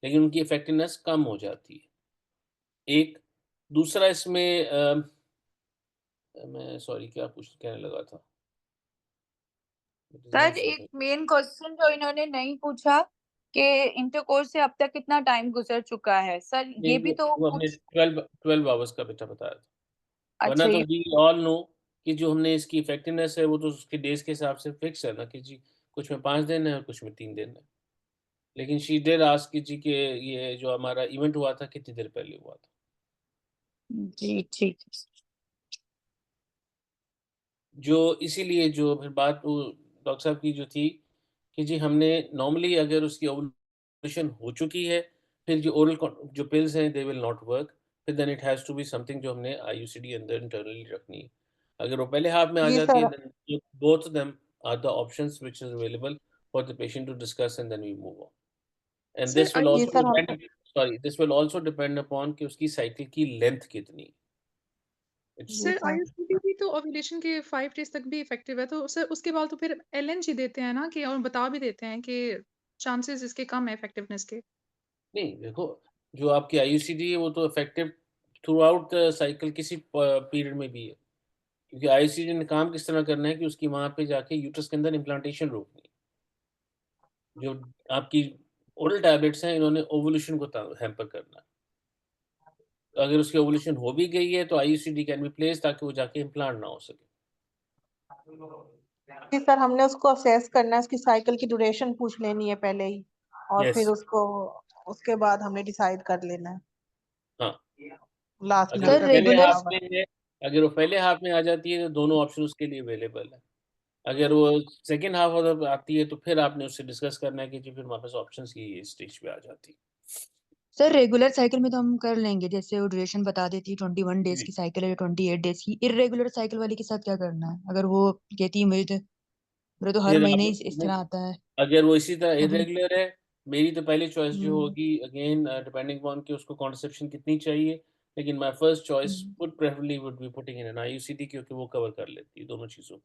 लेकिन उनकी इफेक्टिवनेस कम हो जाती है। एक दूसरा इसमें मैं सॉरी क्या कहने लगा था? सर एक मेन क्वेश्चन जो इन्होंने नहीं पूछा कि इंटरकोर्स से अब तक कितना टाइम गुजर चुका है, सर ये भी तो वो हमने कुछ। 12 आवर्स का बेटा बताया था। वरना अच्छा, तो ये वी ऑल नो कि जो हमने इसकी इफेक्टिवनेस है, वो तो उसके डेज़ के हिसाब से फिक्स है ना कि जी कुछ में 5 दिन है और कुछ में 3 दिन है। लेकिन शी डिड आस्क कि जी कि ये जो हमारा इवेंट हुआ था, कितनी देर पहले हुआ था? जी ठीक है। जो इसीलिए जो फिर बात वो डॉक्टर साहब की जो थी कि जी हमने नॉर्मली अगर उसकी ओवुलेशन हो चुकी है, फिर जो जो पिल्स हैं दे विल नॉट वर्क, फिर then it has to be something जो हमने आईयूसीडी अंदर इंटरनली रखनी है। अगर वो पहले हाफ में आ जी जाती है, sir. Then both of them are the options which is available for the patient to discuss and then we move on. And sir this will जी also sir, depend, sorry, this will also depend upon कि उसकी cycle की length कितनी है। It's जी sir sir. आईएसटीडी भी तो ओव्यूलेशन के 5 डेज तक भी इफेक्टिव है, तो सर उसके बाद तो फिर एलएनजी देते हैं ना, कि और बता भी देते हैं कि चांसेस इसके कम है इफेक्टिवनेस के। नहीं, देखो, जो आपकी आईयूसीडी है वो तो effective through out the cycle किसी पीरियड में भी है। क्योंकि आईयूसीडी ने काम किस तरह करना है कि उसकी वहाँ पे जाके यूट्रस के अंदर इम्प्लांटेशन रोकनी है। जो आपकी ओरल टैबलेट्स हैं, इन्होंने ओवुलेशन को हैम्पर करना है। तो अगर उसकी ओवुलेशन हो भी गई है, तो आईयूसीडी कैन बी प्लेस्ड ताकि वो जाके इम्प्लांट ना हो सके। जी सर, हमने उसको असेस करना है, उसकी साइकिल की ड्यूरेशन पूछ लेनी है पहले ही, और फिर यस, उसको उसके बाद हमने डिसाइड कर लेना है हाँ। लास्ट अगर मिनट वो सर पे पहले कुछ रेगुलर ना हाफ हो। में है, अगर वो पहले हाफ में आ जाती है, तो दोनों ऑप्शन उसके लिए अवेलेबल है। अगर वो सेकंड हाफ ऑफ आती है, तो फिर आपने उससे डिस्कस करना है कि जी फिर हमारे पास ऑप्शंस की ये स्टेज पे आ जाती है। सर रेगुलर साइकिल में तो हम कर लेंगे, जैसे वो ड्यूरेशन बता देती है 21 डेज जी। की साइकिल है या 28 डेज की। इर्रेगुलर साइकिल वाली के साथ क्या करना है? अगर वो कहती है मेरे तो हर फिर महीने आप ही इस तरह आता है। अगर वो इसी तरह अभी इर्रेगुलर है, मेरी तो पहली चॉइस जो हम्म, होगी अगेन डिपेंडिंग अपॉन कि उसको कॉन्ट्रसेप्शन कितनी चाहिए, लेकिन my first choice hmm, would preferably would be putting in an IUCD, क्योंकि वो कवर कर लेती है दोनों चीज़ों को।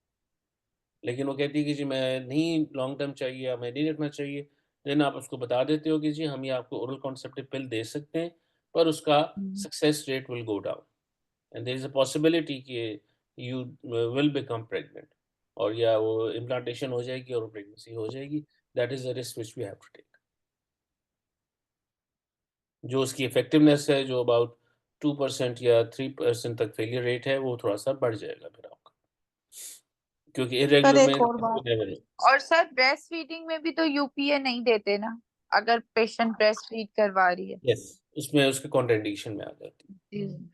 लेकिन वो कहती है कि जी मैं नहीं लॉन्ग टर्म चाहिए या मैं नहीं रखना चाहिए, देन आप उसको बता देते हो कि जी हम ये आपको ओरल कॉन्ट्रसेप्टिव पिल दे सकते हैं, पर उसका hmm. Success rate will go down. And there is a possibility कि यू विल बिकम प्रेग्नेंट, और या वो इम्प्लांटेशन हो जाएगी और प्रेगनेंसी हो जाएगी। That is the risk which we have to take. जो उसकी इफेक्टिवनेस है, जो अबाउट 2% या 3% तक फेलियर रेट है, वो थोड़ा सा बढ़ जाएगा फिर आपका, क्योंकि सर इरेगुलर में एक और बात, और सर ब्रेस्ट फीडिंग में भी तो यूपीए नहीं देते ना, अगर पेशेंट ब्रेस्ट फीड करवा रही है। यस, उसमें उसके कॉन्ट्राइंडिकेशन में आ जाती है। जी।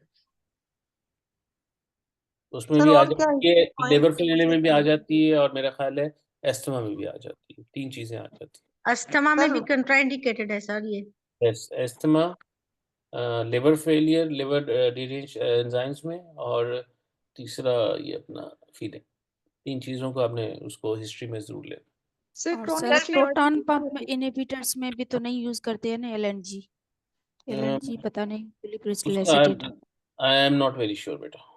उसमें सर भी आ और क्या जाती है, पॉइंट लिवर फेलियर में भी आ पूछे थे? जाती है, और मेरा ख्याल है एस्थमा में भी आ जाती है। 3 चीजें आ जाती अस्थमा में सर भी कंट्राइंडिकेटेड है सर ये। है। Yes, asthma, liver failure, liver derange enzymes में, और तीसरा ये अपना फीडिंग। 3 चीजों को आपने उसको हिस्ट्री में जरूर लेना। सर और chronic sir sir proton pump inhibitors में भी तो नहीं यूज करते हैं ना एलएनजी? अ, एलएनजी पता नहीं, ग्लिसरॉल उसका acetate. I am not very sure बेटा।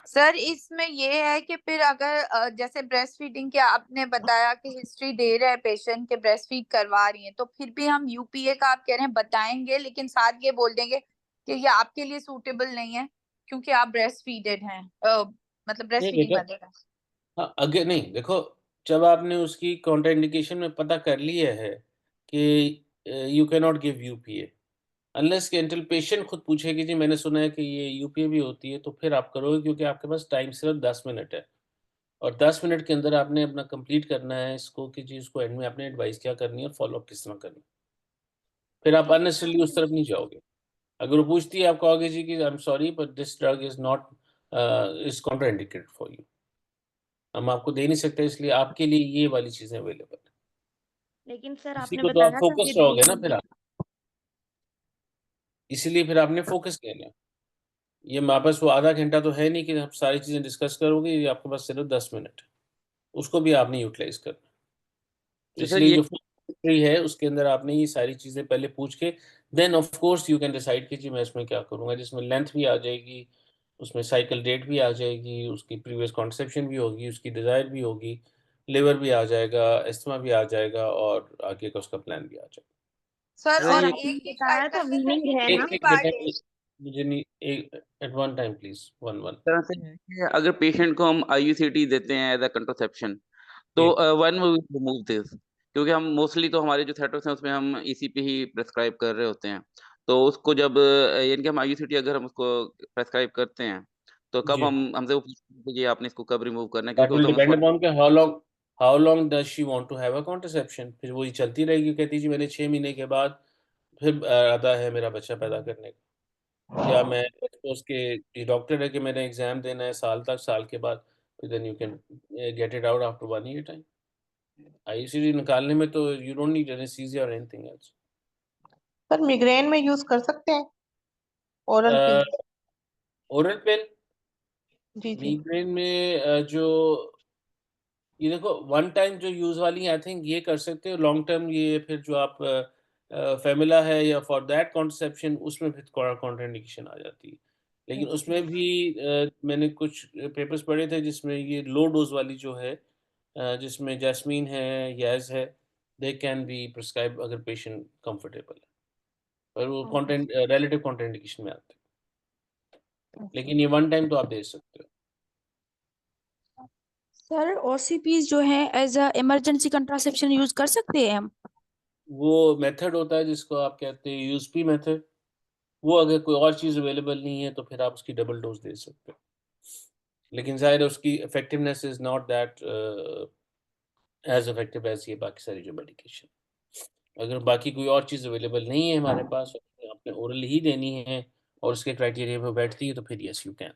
सर इसमें ये है कि फिर अगर जैसे ब्रेस्ट फीडिंग के आपने बताया कि हिस्ट्री दे रहे हैं पेशेंट के ब्रेस्ट फीड करवा रही हैं, तो फिर भी हम यूपीए का आप कह रहे हैं बताएंगे, लेकिन साथ ये बोल देंगे कि ये आपके लिए सूटेबल नहीं है क्योंकि आप ब्रेस्ट फीडेड हैं, मतलब ब्रेस्ट नहीं फीडिंग बेटा, मदर हैं। हाँ, अगर नहीं देखो, जब आपने उसकी कॉन्ट्राइंडिकेशन में पता कर लिया है कि you can not give UPA unless कि अनटिल पेशेंट खुद पूछे कि जी मैंने सुना है कि ये यूपीए भी होती है, तो फिर आप करोगे, क्योंकि आपके पास टाइम सिर्फ 10 मिनट है, और 10 मिनट के अंदर आपने अपना कंप्लीट करना है इसको, कि जी उसको एंड में आपने एडवाइस क्या करनी है और फॉलो अप किस तरह करनी है। फिर आप अननेसेसरली उस तरफ नहीं जाओगे। अगर वो पूछती है, आप कहोगे जी कि I am sorry but this drug is not is contraindicated for you, हम आपको दे नहीं सकते, इसलिए आपके लिए ये वाली चीजें अवेलेबल है। लेकिन सर इसी आपने को तो आप बताया था फोकस ये रहोगे ना दोनों। फिर आप, इसीलिए फिर आपने फोकस लेना है। ये वापस वो आधा घंटा तो है नहीं कि आप सारी चीजें डिस्कस करोगे, ये आपके पास सिर्फ 10 मिनट है, उसको भी आपने यूटिलाइज करना है। तो तो सर इसलिए ये जो फ्री है उसके अंदर आपने ये सारी चीजें पहले पूछ के, then of course you can decide कि जी मैं इसमें क्या करूंगा, जिसमें लेंथ भी आ जाएगी, उसमें साइकिल डेट भी आ जाएगी, उसकी प्रीवियस कॉन्सेप्शन भी होगी, उसकी डिजायर भी होगी, लिवर भी आ जाएगा, एस्थमा भी आ जाएगा, और आगे का उसका प्लान भी आ जाएगा। सर सर और सर ये आपने एक बताया था वैसे सर वीनिंग ये है ना। दूसरी एक बात बेटा, है। मुझे नहीं, एक at one time please, one तरह से है कि अगर पेशेंट को हम आईयूसीटी देते हैं एज अ कंट्रासेप्शन, तो जी वन वी रिमूव दिस, क्योंकि हम मोस्टली तो हमारे जो सेटअप्स हैं उसमें हम ईसीपी ही प्रेस्क्राइब कर रहे होते हैं। तो उसको जब यानी कि हम आईयूसीटी अगर हम उसको प्रेस्क्राइब करते हैं, तो कब जी हम हमसे वो पूछते हैं कि ये आपने इसको कब रिमूव करना है, दैट क्योंकि विल उस हम डिपेंड उसको अपॉन के how long does she want to have a contraception. फिर वही चलती रहेगी, कहती जी मैंने 6 महीने के बाद फिर इरादा है मेरा बच्चा पैदा करने का, या मैं सपोज के ये डॉक्टर है कि मैंने एग्जाम देना है साल तक, साल के बाद then you can get it out after 1 year time. ICD निकालने में तो यू डोंट नीड एनेस्थीसिया और एनीथिंग एल्स। सर मिग्रेन में यूज कर सकते हैं ओरल पिल? ओरल पिल जी जी। माइग्रेन में जो ये देखो वन टाइम जो यूज वाली आई थिंक ये कर सकते हो, लॉन्ग टर्म ये फिर जो आप फेमिला है या फॉर दैट कॉन्ट्रसेप्शन, उसमें फिर कॉन्ट्राइंडिकेशन आ जाती है। लेकिन उसमें भी मैंने कुछ पेपर्स पढ़े थे जिसमें ये लो डोज वाली जो है, जिसमें जैस्मीन है, याज है, दे कैन बी प्रिस्क्राइब अगर पेशेंट कंफर्टेबल है, पर वो कॉन्टेंट रिलेटिव कॉन्ट्राइंडिकेशन में आते हैं, लेकिन ये वन टाइम तो आप दे सकते हो। सर ओसीपीज जो है as a emergency contraception use कर सकते हैं हम? वो मेथड होता है जिसको आप कहते हैं यूएसपी मेथड, वो अगर कोई और चीज़ अवेलेबल नहीं है तो फिर आप उसकी डबल डोज दे सकते हो, लेकिन ज़ाहिर है उसकी effectiveness is not that as effective as ये बाकी सारी जो मेडिकेशन। अगर बाकी कोई और चीज़ अवेलेबल नहीं है हमारे पास, और आपने ओरल ही देनी है और उसके क्राइटेरिया पे बैठती है, तो फिर यस यू कैन।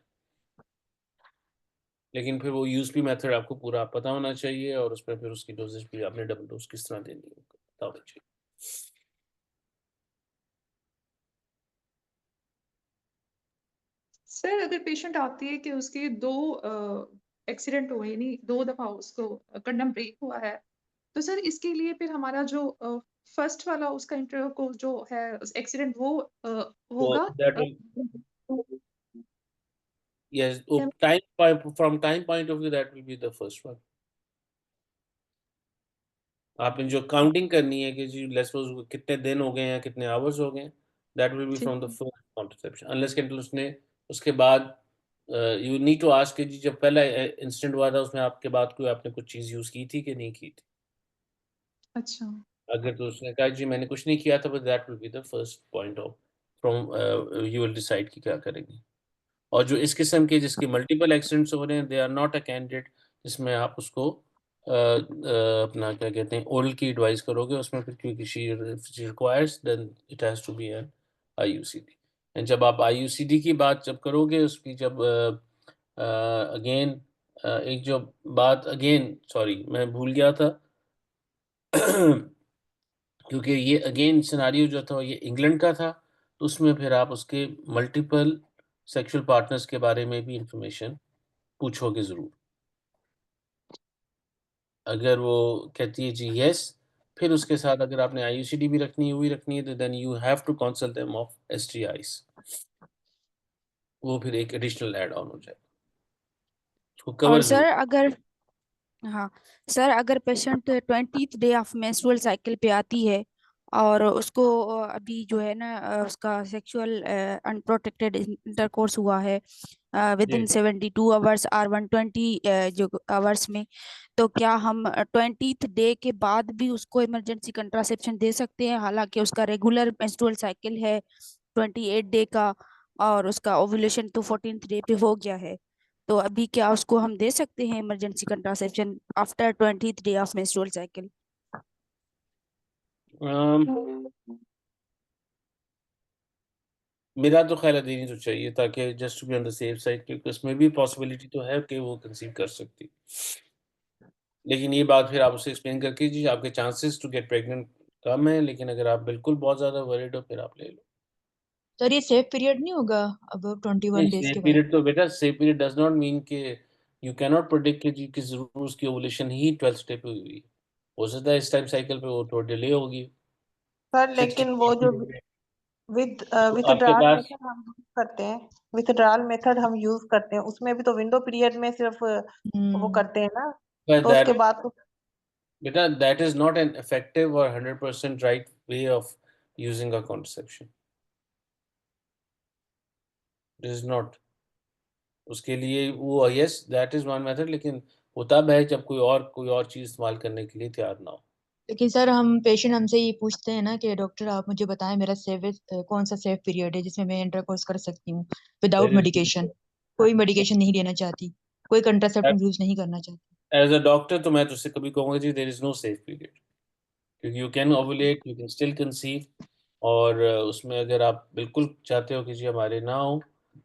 लेकिन फिर वो यूएसपी मेथड आपको पूरा पता होना चाहिए, और उसमें फिर उसकी डोजेज भी आपने डबल डोज किस तरह देनी है पता होना चाहिए। सर अगर पेशेंट आती है कि उसके 2 एक्सीडेंट हुए, यानी 2 दफ़ा उसको कंडम ब्रेक हुआ है, तो सर इसके लिए फिर हमारा जो फर्स्ट वाला उसका इंटर को जो है एक्सीडेंट वो तो होगा that will, yes, from time point of view that will be the first one। आपने जो काउंटिंग करनी है कि जी लेट्स सपोज कितने दिन हो गए हैं, कितने आवर्स हो गए हैं, दैट विल बी ठीक from the first contraception, unless कि उसने उसके बाद यू नीड टू आस्क कि जी जब पहला इंसिडेंट हुआ था उसमें आपके बाद कोई आपने कुछ चीज़ यूज़ की थी कि नहीं की थी? अच्छा। अगर तो उसने कहा जी मैंने कुछ नहीं किया था, but that will be the first point of from you will decide कि क्या करेंगे। और जो इस किस्म के जिसके मल्टीपल एक्सीडेंट्स हो रहे हैं, they are not a candidate जिसमें आप उसको अपना क्या कहते हैं ओरल की एडवाइस करोगे उसमें, फिर क्योंकि she requires then it has to be an IUCD. And जब आप आईयूसीडी की बात जब करोगे उसकी जब अगेन एक जो बात अगेन सॉरी मैं भूल गया था क्योंकि ये अगेन सिनेरियो जो था ये इंग्लैंड का था, तो उसमें फिर आप उसके मल्टीपल सेक्सुअल पार्टनर्स के बारे में भी इंफॉर्मेशन पूछोगे ज़रूर। अगर वो कहती है जी येस, फिर उसके साथ अगर आपने आईयूसीडी भी रखनी है, वो भी रखनी है, तो then you have to consult them of STIs. वो फिर एक एडिशनल ऐड ऑन हो जाएगा। उसको और कवर सर ज़रूर अगर हाँ सर, अगर patient 20th day of menstrual cycle पे आती है और उसको अभी जो है ना उसका सेक्सुअल अनप्रोटेक्टेड इंटरकोर्स हुआ है विद इन जी। 72 आवर्स और 120 जो आवर्स में, तो क्या हम 20th डे के बाद भी उसको इमरजेंसी कंट्रासेप्शन दे सकते हैं, हालांकि उसका रेगुलर मेंस्ट्रुअल साइकिल है 28 डे का और उसका ओव्यूलेशन तो 14th डे पे हो गया है, तो अभी क्या उसको हम दे सकते हैं emergency contraception after 20th day of menstrual cycle? मेरा तो ख़्याल है देनी तो चाहिए ताकि just to be on the safe side, क्योंकि उसमें भी पॉसिबिलिटी तो है कि वो कंसीव कर सकती। लेकिन ये बात फिर आप उसे एक्सप्लेन करके जी आपके चांसेस टू गेट प्रेग्नेंट कम है, लेकिन अगर आप बिल्कुल बहुत ज़्यादा वरीड हो फिर आप ले लो। सर ये सेफ पीरियड नहीं होगा अब 21 नहीं, डेज सेफ के बाद? पीरियड तो बेटा safe period does not mean कि यू कैन नॉट प्रेडिक्ट कि जी किस ज़रूर उसकी ओवुलेशन ही 12th डे पे हुई है। हो सकता है इस टाइम साइकिल पे वो थोड़ा डिले होगी, सर 60 लेकिन वो जो विद तो आपके विथड्रॉल पास मेथड हम यूज करते हैं, विथड्रॉल मेथड हम यूज करते हैं, उसमें भी तो विंडो पीरियड में सिर्फ वो करते हैं ना, but तो उसके that बाद तो beta that is not an effective or 100% right way of using a contraception. It is not. उसके लिए वो yes that is one method, लेकिन वो तब है जब कोई और चीज इस्तेमाल करने के लिए तैयार ना हो। लेकिन सर हम पेशेंट हमसे ये पूछते हैं ना कि डॉक्टर आप मुझे बताएं मेरा कौन सा सेफ पीरियड है जिसमें मैं इंटरकोर्स कर सकती हूँ विदाउट There is मेडिकेशन, कोई मेडिकेशन नहीं लेना चाहती, कोई कंट्रासेप्टिव यूज नहीं करना चाहती। एज अ डॉक्टर तो मैं तुझसे कभी कहूंगा जी there is no safe period, क्योंकि you can ovulate, you can still conceive. और उसमें अगर आप बिल्कुल चाहते हो कि जी हमारे ना हो,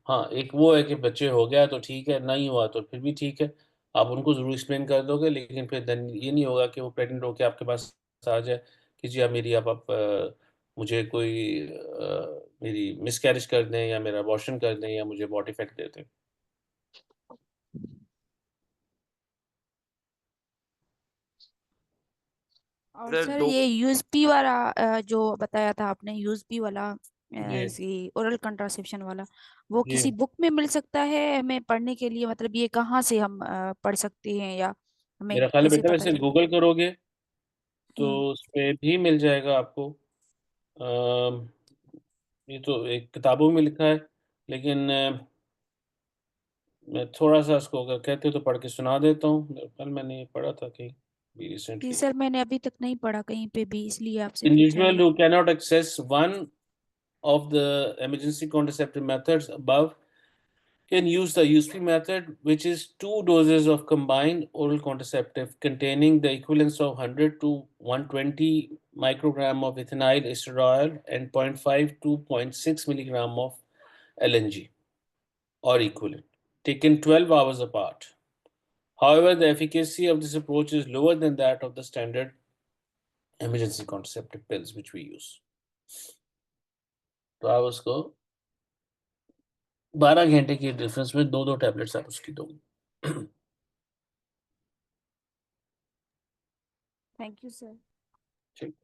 हाँ एक वो है कि बच्चे हो गया तो ठीक है, नहीं हुआ तो फिर भी ठीक है, आप उनको ज़रूर एक्सप्लेन कर दोगे, लेकिन फिर देन ये नहीं होगा कि वो प्रेग्नेंट होकर आपके पास आ जाए कि जी आप मेरी आप मुझे कोई मेरी मिसकैरेज कर दें या मेरा अबॉर्शन कर दें या मुझे बॉडी इफेक्ट दे दें। और सर सर दो ये यूएसपी वाला जो बताया था आपने, यूएसपी वाला जी इसी ओरल कंट्रासेप्शन वाला, वो जी किसी बुक में मिल सकता है हमें पढ़ने के लिए, मतलब ये कहाँ से हम पढ़ सकते हैं या हमें मेरा ख्याल है कैसे बेटा पता वैसे चले? गूगल करोगे तो हम्म। उस पे भी मिल जाएगा आपको। अम, ये तो एक किताबों में लिखा है, लेकिन मैं थोड़ा-सा इसको अगर कहते हो तो पढ़ के सुना देता हूँ। कल मैंने ये पढ़ा था कहीं भी जी रिसेंटली। सर, मैंने अभी तक नहीं पढ़ा कहीं पे भी, इसलिए आपसे पूछा Individual ये। who cannot access one of the emergency contraceptive methods above can use the USP method, which is 2 doses of combined oral contraceptive containing the equivalence of 100 to 120 microgram of ethinyl estradiol and 0.5 to 0.6 milligram of LNG or equivalent, taken 12 hours apart. However, the efficacy of this approach is lower than that of the standard emergency contraceptive pills which we use. तो आप उसको 12 घंटे के difference में 2-2 tablets आप उसकी दोगे। Thank you sir. ठीक।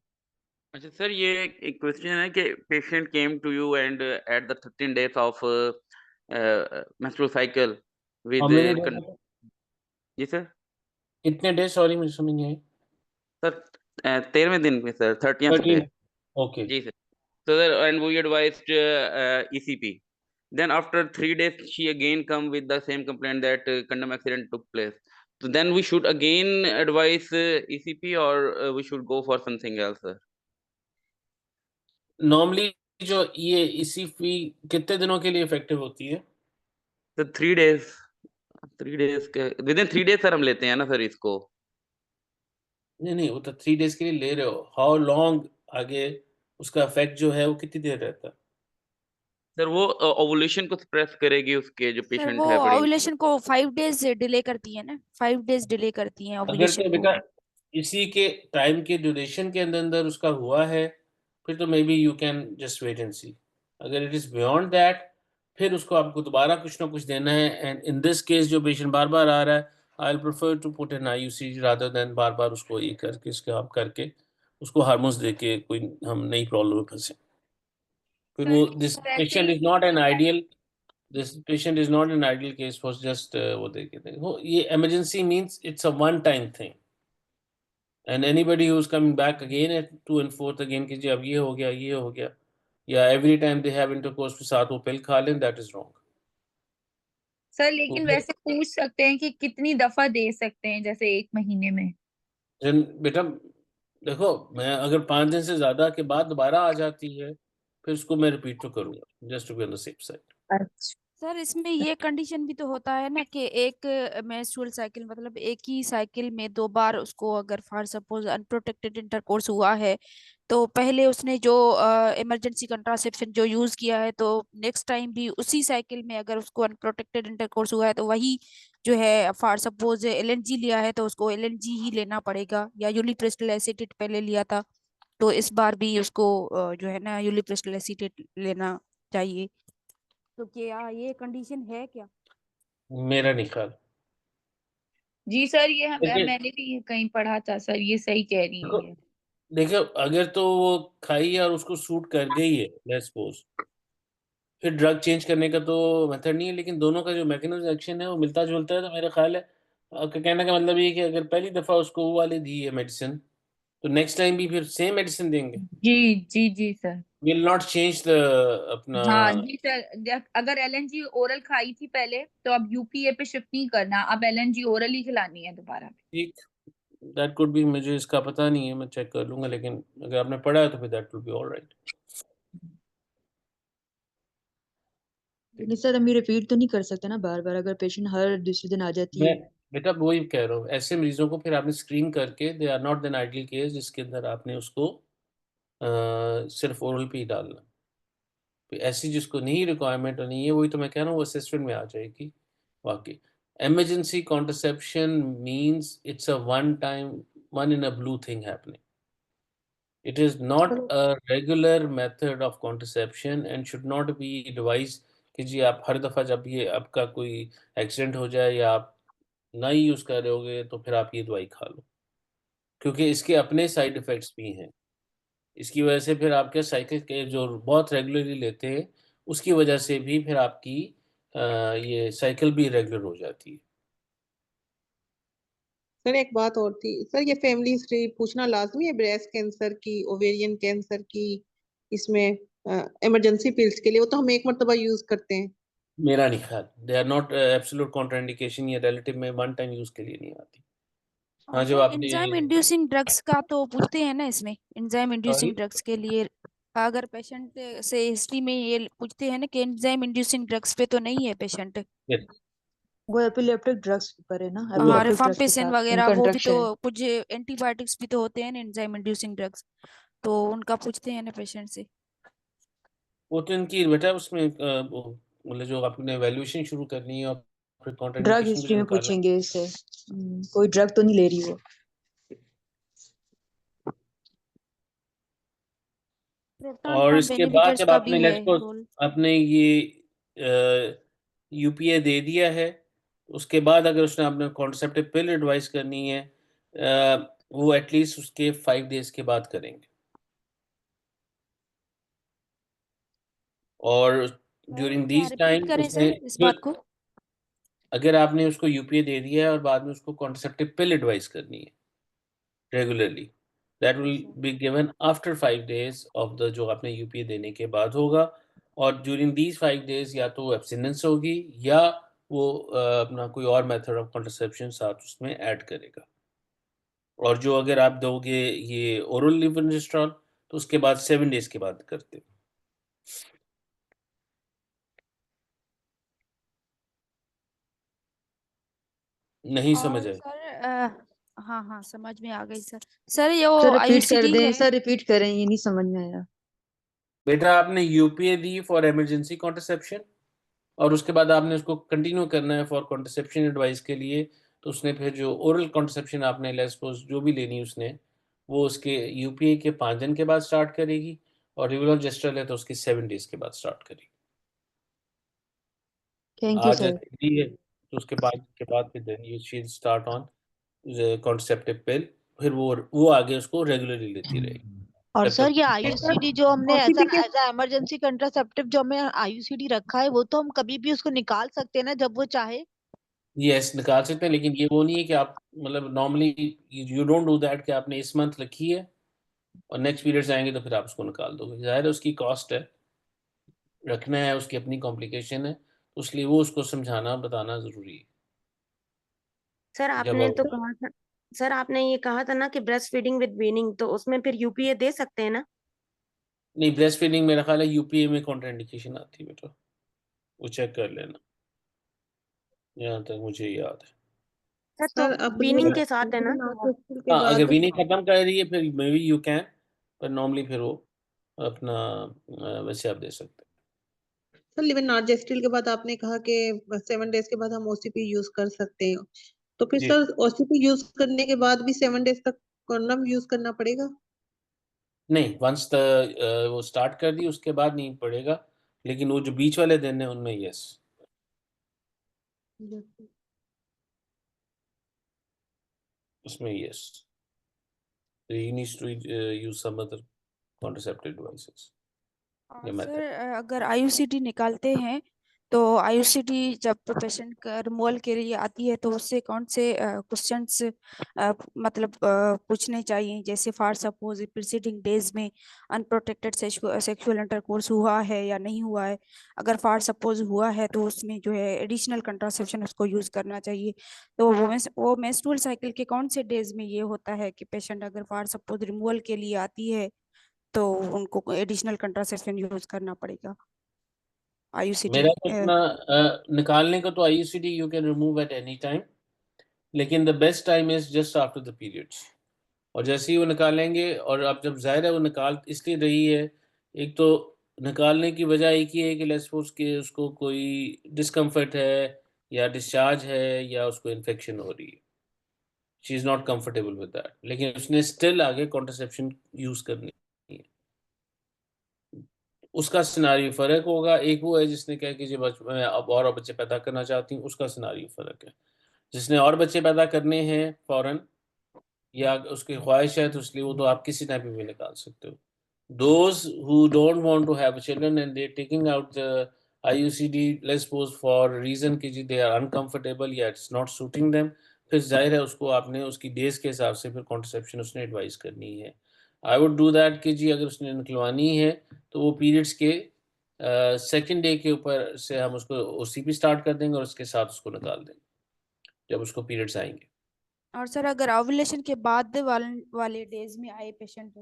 अच्छा सर, ये एक क्वेश्चन है कि patient came to you and at the 13 days of menstrual cycle how with many days होता है? जी सर। कितने डेज, सॉरी मुझे समझ नहीं आई। सर 13वें दिन में सर, 30th डे। 13 ओके। जी sir. So sir, and we advised ECP. then after 3 days she again come with the same complaint that condom accident took place, so then we should again advise ECP or we should go for something else, sir? Normally जो ये इसी फी कितने दिनों के लिए effective होती है? तो 3 days के विदिन 3 days सर हम लेते हैं ना सर इसको। नहीं, वो तो 3 डेज़ के लिए ले रहे हो। हाउ लॉन्ग आगे उसका इफेक्ट जो है वो कितनी देर रहता है? सर वो ओवुलेशन को सप्रेस करेगी उसके जो सर पेशेंट वो है बड़ी। ओव्यूलेशन को 5 डेज डिले करती है ना, 5 डेज डिले करती है अगर ओव्यूलेशन तो को। बेटा इसी के टाइम के ड्यूरेशन के अंदर उसका हुआ है, फिर तो maybe you can just wait and see. अगर इट इज़ बियॉन्ड दैट, फिर उसको आपको दोबारा कुछ ना कुछ देना है। एंड इन दिस केस जो पेशेंट बार-बार आ रहा है, I will prefer to put an IUC rather than बार-बार उसको ये करके स्क्रब करके उसको हार्मोन्स देके कोई हम नई प्रॉब्लम में फंसे। फिर सर वो लेकिन दिस वैसे पेशेंट ही is not an ideal this patient is not an ideal case for just वो देके वो ये emergency means it's a one time thing. And anybody who is coming back again at 2 and 4th again कि जी अब ये हो गया या every time they have intercourse के साथ वो पिल खा लें, दैट इज रॉन्ग। सर लेकिन वैसे पूछ सकते हैं कि कितनी दफा दे सकते हैं, जैसे 1 महीने में? बेटा देखो, मैं अगर 5 दिन से ज्यादा के बाद दोबारा आ जाती है फिर उसको मैं रिपीट तो करूंगा just to be on the safe side. अच्छा। सर इसमें ये कंडीशन भी तो होता है ना कि एक मेंस्ट्रुअल साइकिल मतलब एक ही साइकिल में 2 बार उसको अगर फॉर सपोज अनप्रोटेक्टेड इंटरकोर्स हुआ है, तो पहले उसने जो इमरजेंसी कंट्रासेप्शन जो यूज किया है, तो नेक्स्ट टाइम भी उसी साइकिल में अगर उसको अनप्रोटेक्टेड इंटरकोर्स हुआ है तो वही जो है फॉर सपोज एलएनजी लिया है तो उसको एलएनजी ही लेना पड़ेगा, या यूलिप्रिस्टल एसिटेट पहले लिया था तो इस बार भी उसको जो है ना यूलिप्रिस्टल एसिटेट लेना चाहिए। तो क्या ये कंडीशन है क्या? मेरा नहीं ख्याल। जी सर, ये देखिए मैंने भी ये कहीं पढ़ा था सर, ये सही कह रही हैं देखो ये। देखिए, अगर तो वो खाई और उसको सूट कर गई है लेट्स सपोज, फिर ड्रग चेंज करने का तो मेथड नहीं है, लेकिन दोनों का जो मैकेनिज्म एक्शन है वो मिलता जुलता है। तो मेरा ख्याल है आपका कहने का मतलब ये है कि अगर पहली दफा उसको वो वाली दी है मेडिसिन, तो नेक्स्ट टाइम भी फिर सेम मेडिसिन देंगे। जी जी जी sir. Will not change the अपना। हाँ जी सर, अगर एलएनजी ओरल खाई थी पहले तो अब यूपीए पे शिफ्ट नहीं करना, अब एलएनजी ओरल ही खिलानी है दोबारा। ठीक, दैट कुड बी, मुझे इसका पता नहीं है, मैं चेक कर लूंगा, लेकिन अगर आपने पढ़ा है तो फिर दैट विल बी ऑलराइट। लेकिन सर हम ये रिपीट तो नहीं कर सकते ना बार बार, अगर पेशेंट हर दूसरे दिन आ जाती मैं है। बेटा वही कह रहा हूँ, ऐसे मरीजों को फिर आपने स्क्रीन करके they are not an ideal case जिसके अंदर आपने उसको सिर्फ ओरल पे ही डालना। फिर ऐसी जिसको नहीं रिक्वायरमेंट नहीं है, वही तो मैं कह रहा हूँ वो असेसमेंट में आ जाएगी। वाकई emergency contraception means it's a one time, one in a blue thing happening. It is not चलो a regular method of contraception and should not be devised कि जी आप हर दफ़ा जब ये आपका कोई एक्सीडेंट हो जाए या आप ना ही यूज़ कर रहे होगे तो फिर आप ये दवाई खा लो, क्योंकि इसके अपने साइड इफ़ेक्ट्स भी हैं। इसकी वजह से फिर आपके साइकिल के जो बहुत रेगुलरली लेते हैं, उसकी वजह से भी फिर आपकी ये साइकिल भी इरेगुलर हो जाती है। सर एक बात और थी सर, ये फैमिली हिस्ट्री पूछना लाजमी है ब्रेस्ट कैंसर की, ओवेरियन कैंसर की, इसमें इमरजेंसी पिल्स के लिए? वो तो हम एक मरतबा यूज करते हैं। मेरा नहीं ख्याल, they are not absolute contraindication, ये रिलेटिव में वन टाइम यूज़ के लिए नहीं आती। हाँ, जब सर आपने एंजाइम इंड्यूसिंग ड्रग्स का तो पूछते हैं ना इसमें, एंजाइम सॉरी इंड्यूसिंग ड्रग्स के लिए अगर पेशेंट से हिस्ट्री में ये पूछते हैं ना कि एंजाइम इंड्यूसिंग ड्रग्स पे तो नहीं है पेशेंट। वो एपिलेप्टिक ड्रग्स पर है ना, हाँ, एपिलेप्टिक ड्रग्स के रिफाम्पिसिन साथ वगैरह उनका वो भी तो इंटरेक्शन है। कुछ एंटीबायोटिक्स भी तो होते हैं ना एंजाइम इंड्यूसिंग ड्रग्स, तो उनका पूछते हैं ना पेशेंट से। वो तो इनकी बेटा उसमें मतलब जो आपने वैल्यूएशन शुरू करनी है और फिर ड्रग कॉन्ट्राइंडिकेशन हिस्ट्री कुछ में निकालना। पूछेंगे इससे, कोई ड्रग तो नहीं ले रही वो। प्रोटॉन और पंप इसके बाद इनहिबिटर्स जब का आपने भी है लेट्स सपोज रोल। आपने ये यूपीए दे दिया है, उसके बाद अगर उसने आपने कॉन्ट्रासेप्टिव पिल एडवाइस करनी है, वो एटलीस्ट उसके 5 डेज के बाद करेंगे। और सर ड्यूरिंग क्या दीज रिपीट टाइम करें उसने सर इस जो बात को? अगर आपने उसको यूपीए दे दिया है और बाद में उसको कॉन्ट्रासेप्टिव पिल एडवाइस करनी है रेगुलरली, दैट विल अच्छा। Be given after 5 days of the जो आपने यूपीए देने के बाद होगा। और ड्यूरिंग दीज 5 डेज या तो एब्सटिनेंस होगी या वो अपना कोई और मेथड ऑफ कॉन्ट्रासेप्शन साथ उसमें ऐड करेगा। और जो अगर आप दोगे ये ओरल लेवोनिस्ट्रॉल तो उसके बाद 7 डेज के बाद करते हो। नहीं समझ और आई। सर हाँ हाँ समझ में आ गई सर। सर ये सर वो रिपीट कर IUCD दें, है। सर रिपीट करें, ये नहीं समझ में आया। बेटा आपने UPA the for emergency contraception और उसके बाद आपने उसको कंटिन्यू करना है फॉर कॉन्ट्रासेप्शन एडवाइस के लिए, तो उसने फिर जो ओरल कॉन्ट्रासेप्शन आपने लेट्स सपोज जो भी लेनी उसने वो उसके यूपीए के 5 दिन के बाद स्टार्ट करेगी और रेगुलर जेस्ट्रल है तो उसके 7 डेज के बाद स्टार्ट करेगी। थैंक यू आज सर। ऐसे दी है तो उसके बाद फिर then you she start on contraceptive pill, फिर वो आगे उसको रेगुलरली लेती रहेगी और जब सर तक ये उसकी IUCD जो हमने ओसीपी के एज इमरजेंसी कंट्रासेप्टिव जो हमें IUCD रखा है वो तो हम कभी भी उसको निकाल सकते हैं ना जब वो चाहे। यस निकाल सकते हैं, लेकिन ये वो नहीं है कि आप मतलब normally you don't do that कि आपने इस मंथ रखी है और नेक्स्ट पीरियड्स आएंगे तो फिर आप उसको निकाल दोगे। ज़ाहिर है उसकी कॉस्ट है, रखना है, उसकी अपनी कॉम्प्लिकेशन है, तो इसलिए वो उसको समझाना बताना ज़रूरी है। सर जब आपने तो कहा था, सर आपने ये कहा था ना कि ब्रेस्ट फीडिंग विद वीनिंग, तो उसमें फिर यूपीए दे सकते हैं ना? नहीं ब्रेस्ट फीडिंग मेरा ख्याल है यूपीए में कॉन्ट्राइंडिकेशन आती है बेटा, वो चेक कर लेना, जहाँ तक मुझे याद है। सर तो सर वीनिंग अपने के साथ है ना? स्कूल के हाँ अगर बाद वीनिंग खत्म कर रही है फिर मे बी यू कैन, पर नॉर्मली फिर वो अपना वैसे आप दे सकते हैं। सर लिविन नॉर्जेस्ट्रिल के बाद आपने कहा कि 7 डेज के बाद हम ओसीपी यूज कर सकते हैं, तो फिर जी सर ओसीपी यूज करने के बाद भी 7 डेज तक कॉन्डम यूज करना पड़ेगा? नहीं, वंस वो स्टार्ट कर दी उसके बाद नहीं पड़ेगा, लेकिन वो जो बीच वाले दिन है उनमें यस, उसमें yes you need to use some other contraceptive devices और या सर मेथड। अगर IUCD निकालते हैं तो IUCD जब पेशेंट का रिमूवल के लिए आती है तो उससे कौन से क्वेश्चंस मतलब पूछने चाहिए, जैसे फॉर सपोज प्रीसीडिंग डेज में अनप्रोटेक्टेड सेक्सुअल इंटरकोर्स हुआ है या नहीं हुआ है। अगर फॉर सपोज हुआ है तो उसमें जो है एडिशनल कंट्रासेप्शन उसको यूज करना चाहिए। तो वो मेंस्ट्रुअल साइकिल के कौन से डेज में ये होता है कि पेशेंट अगर फॉर सपोज रिमूवल के लिए आती है तो उनको एडिशनल कंट्रासेप्शन यूज करना पड़ेगा IUCD। मेरा तो इतना निकालने का तो IUCD you can remove at any time, लेकिन the best time is just after the periods. और जैसे ही वो निकालेंगे और अब जब ज़ाहिर है वो निकाल इसलिए रही है, एक तो निकालने की वजह एक ही है कि लेट्स सपोज कि उसको कोई डिस्कम्फर्ट है या डिस्चार्ज है या उसको इन्फेक्शन हो रही है, she is not comfortable with that, लेकिन उसने स्टिल आगे कॉन्ट्रासेप्शन यूज़ करनी है। उसका सिनारियो फ़र्क होगा, एक वो है जिसने कहा कि जी मैं अब और बच्चे पैदा करना चाहती हूँ, उसका सिनारियो फ़र्क है। जिसने और बच्चे पैदा करने हैं फ़ौरन या उसकी ख्वाहिश है तो इसलिए वो तो आप किसी टाइम पे भी निकाल सकते हो। Those who don't want to have children and they're taking out the IUCD, let's suppose for reason कि जी they are uncomfortable या it's not suiting them, फिर जाहिर है उसको आपने उसकी डेज के हिसाब से फिर कॉन्ट्रसेप्शन उसने एडवाइस करनी है। आई वुड डू दैट कि जी अगर उसने निकलवानी है तो वो पीरियड्स के सेकेंड डे के ऊपर से हम उसको OCP स्टार्ट कर देंगे और उसके साथ उसको निकाल देंगे जब उसको पीरियड्स आएंगे। और सर अगर ओव्यूलेशन के बाद वाले डेज में आए पेशेंट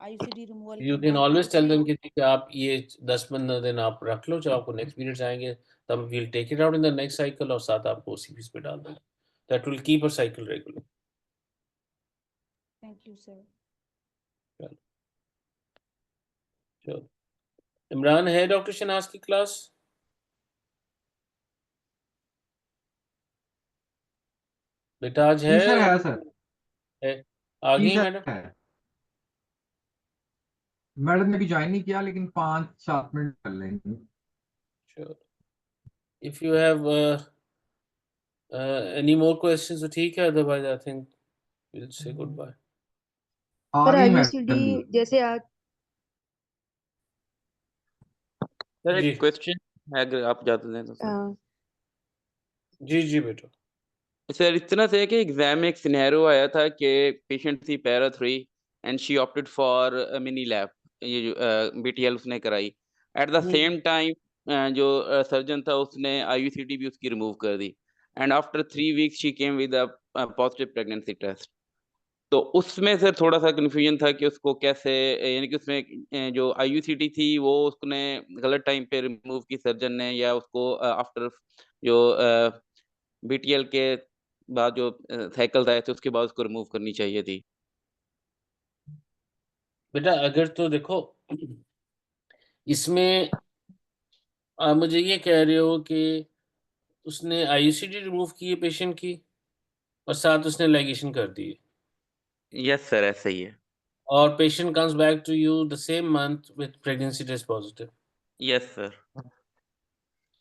IUCD रिमूवल यू के कैन बाद तो ऑलवेज टेल उसको देम कि आप ये 10-15 दिन आप रख लो, जब आपको नेक्स्ट पीरियड्स आएंगे तब we'll take it out in the next cycle और साथ आपको OCPs पे डाल देंगे, that will keep a cycle regular. Thank you sir. चलो इमरान है डॉक्टर शनाज की क्लास? बेटा आज है? जी सर है सर। है आ जी गई सर मैडम? है। मैडम ने भी ज्वाइन नहीं किया लेकिन 5-7 मिनट कर लेंगे। Sure. If you have any more questions तो ठीक है, otherwise I think will say goodbye. आ सर गई IUCD मैडम भी। जैसे आज सर जी एक क्वेश्चन है, अगर आप जाते हैं तो सर। जी जी बेटा। सर इस तरह से है कि एग्जाम में एक सिनेरियो आया था कि पेशेंट थी para 3 and she opted for mini lab, ये जो BTL उसने कराई, एट द सेम टाइम जो सर्जन था उसने IUCD भी उसकी रिमूव कर दी, and after 3 weeks she came with a positive pregnancy test. तो उसमें सर थोड़ा सा कन्फ्यूजन था कि उसको कैसे, यानी कि उसमें जो IUCD थी वो उसने गलत टाइम पे रिमूव की सर्जन ने, या उसको आफ्टर जो BTL के बाद जो साइकिल आए थे उसके बाद उसको रिमूव करनी चाहिए थी। बेटा अगर तो देखो इसमें आप मुझे ये कह रहे हो कि उसने IUCD रिमूव की है पेशेंट की और साथ उसने लाइगेशन कर दी है, यस सर, ऐसा ही है। और patient comes back to you the same month with pregnancy test positive. Yes sir.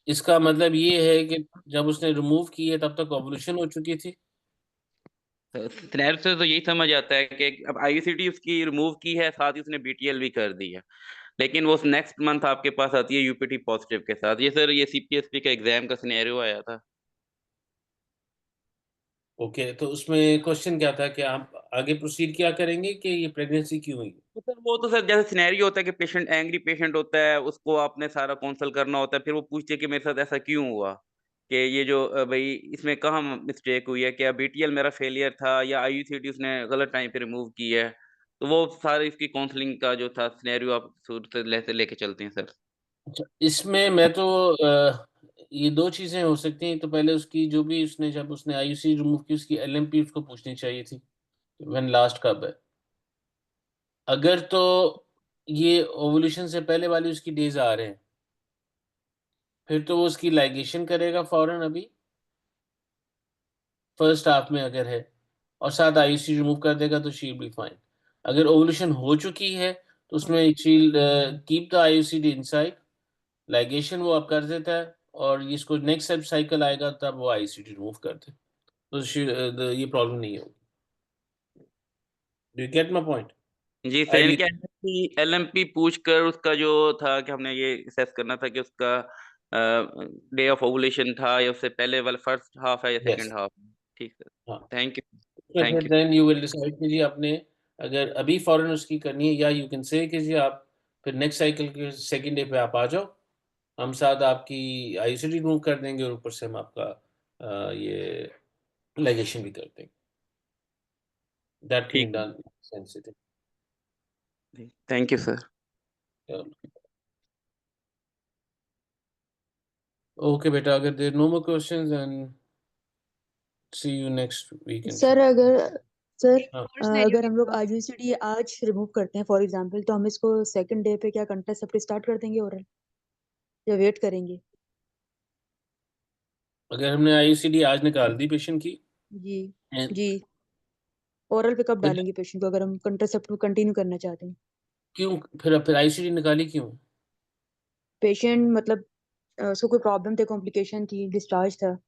इसका मतलब ये है कि जब उसने रिमूव की है तब तक ओवुलेशन हो चुकी थी। सिनेरियो से तो यही समझ आता है कि अब IUCD उसकी रिमूव की है, साथ ही उसने BTL भी कर दी है, लेकिन वो नेक्स्ट मंथ आपके पास आती है UPT पॉजिटिव के साथ। ये सर ये CPSP का एग्जाम का सिनेरियो आया था। ओके, तो उसमें क्वेश्चन क्या था कि आप आगे प्रोसीड क्या करेंगे कि ये प्रेगनेंसी क्यों हुई? तो सर वो तो सर जैसे सिनेरियो होता है कि पेशेंट एंग्री पेशेंट होता है, उसको आपने सारा काउंसल करना होता है, फिर वो पूछते हैं कि मेरे साथ ऐसा क्यों हुआ, कि ये जो भाई इसमें कहाँ मिस्टेक हुई है, क्या BTL मेरा फेलियर था या IUCD उसने गलत टाइम पे रिमूव की है। तो वो सारी इसकी काउंसलिंग का जो था सिनेरियो आप शुरू से लेके चलते हैं सर। अच्छा, इसमें मैं तो ये दो चीजें हो सकती हैं। तो पहले उसकी जो भी उसने जब उसने IUCD रिमूव की उसकी LMP उसको पूछनी चाहिए थी व्हेन लास्ट कब है। अगर तो ये ओवुलेशन से पहले वाली उसकी डेज आ रहे हैं फिर तो वो उसकी लाइगेशन करेगा फौरन अभी फर्स्ट हाफ में अगर है, और साथ IUCD रिमूव कर देगा तो शी विल बी फाइन। अगर ओवुलेशन हो चुकी है तो उसमें she keep the IUCD inside, ligation वो अब कर देता है, और इसको नेक्स्ट सब साइकिल आएगा तब वो IUCD रिमूव कर दे, तो ये प्रॉब्लम नहीं होगी। Do you get my point? जी सर, यानी कि LMP पूछ कर उसका जो था कि हमने ये असेस करना था कि उसका डे ऑफ ओवुलेशन था या उससे पहले वाला फर्स्ट हाफ है या यस, सेकंड हाफ। ठीक सर, हाँ। Thank you. फिर thank you. Then you will decide कि जी आपने अगर अभी फौरन उसकी करनी है, या यू कैन से कि जी आप फिर नेक्स्ट साइकिल के सेकंड डे पे आप आ जाओ, हम साथ आपकी IUCD रिमूव कर देंगे और ऊपर से हम आपका ये लाइगेशन भी कर देंगे। दैट कैन ठीक बी डन सेंसिटिव। है, थैंक यू सर। ओके बेटा, अगर there no more questions then see you next week sir हाँ। अगर हम लोग IUCD आज रिमूव करते हैं फॉर एग्जांपल, तो हम इसको सेकंड डे पे क्या कंट्रासेप्टिव स्टार्ट कर देंगे ओरल, या वेट करेंगे? अगर हमने IUCD आज निकाल दी पेशेंट की जी and जी, ओरल पे कब फिर डालेंगे पेशेंट को अगर हम कंट्रासेप्टिव कंटिन्यू करना चाहते हैं? क्यों फिर IUCD निकाली क्यों? पेशेंट मतलब उसको कोई प्रॉब्लम थी, कॉम्प्लिकेशन थी, डिस्चार्ज था,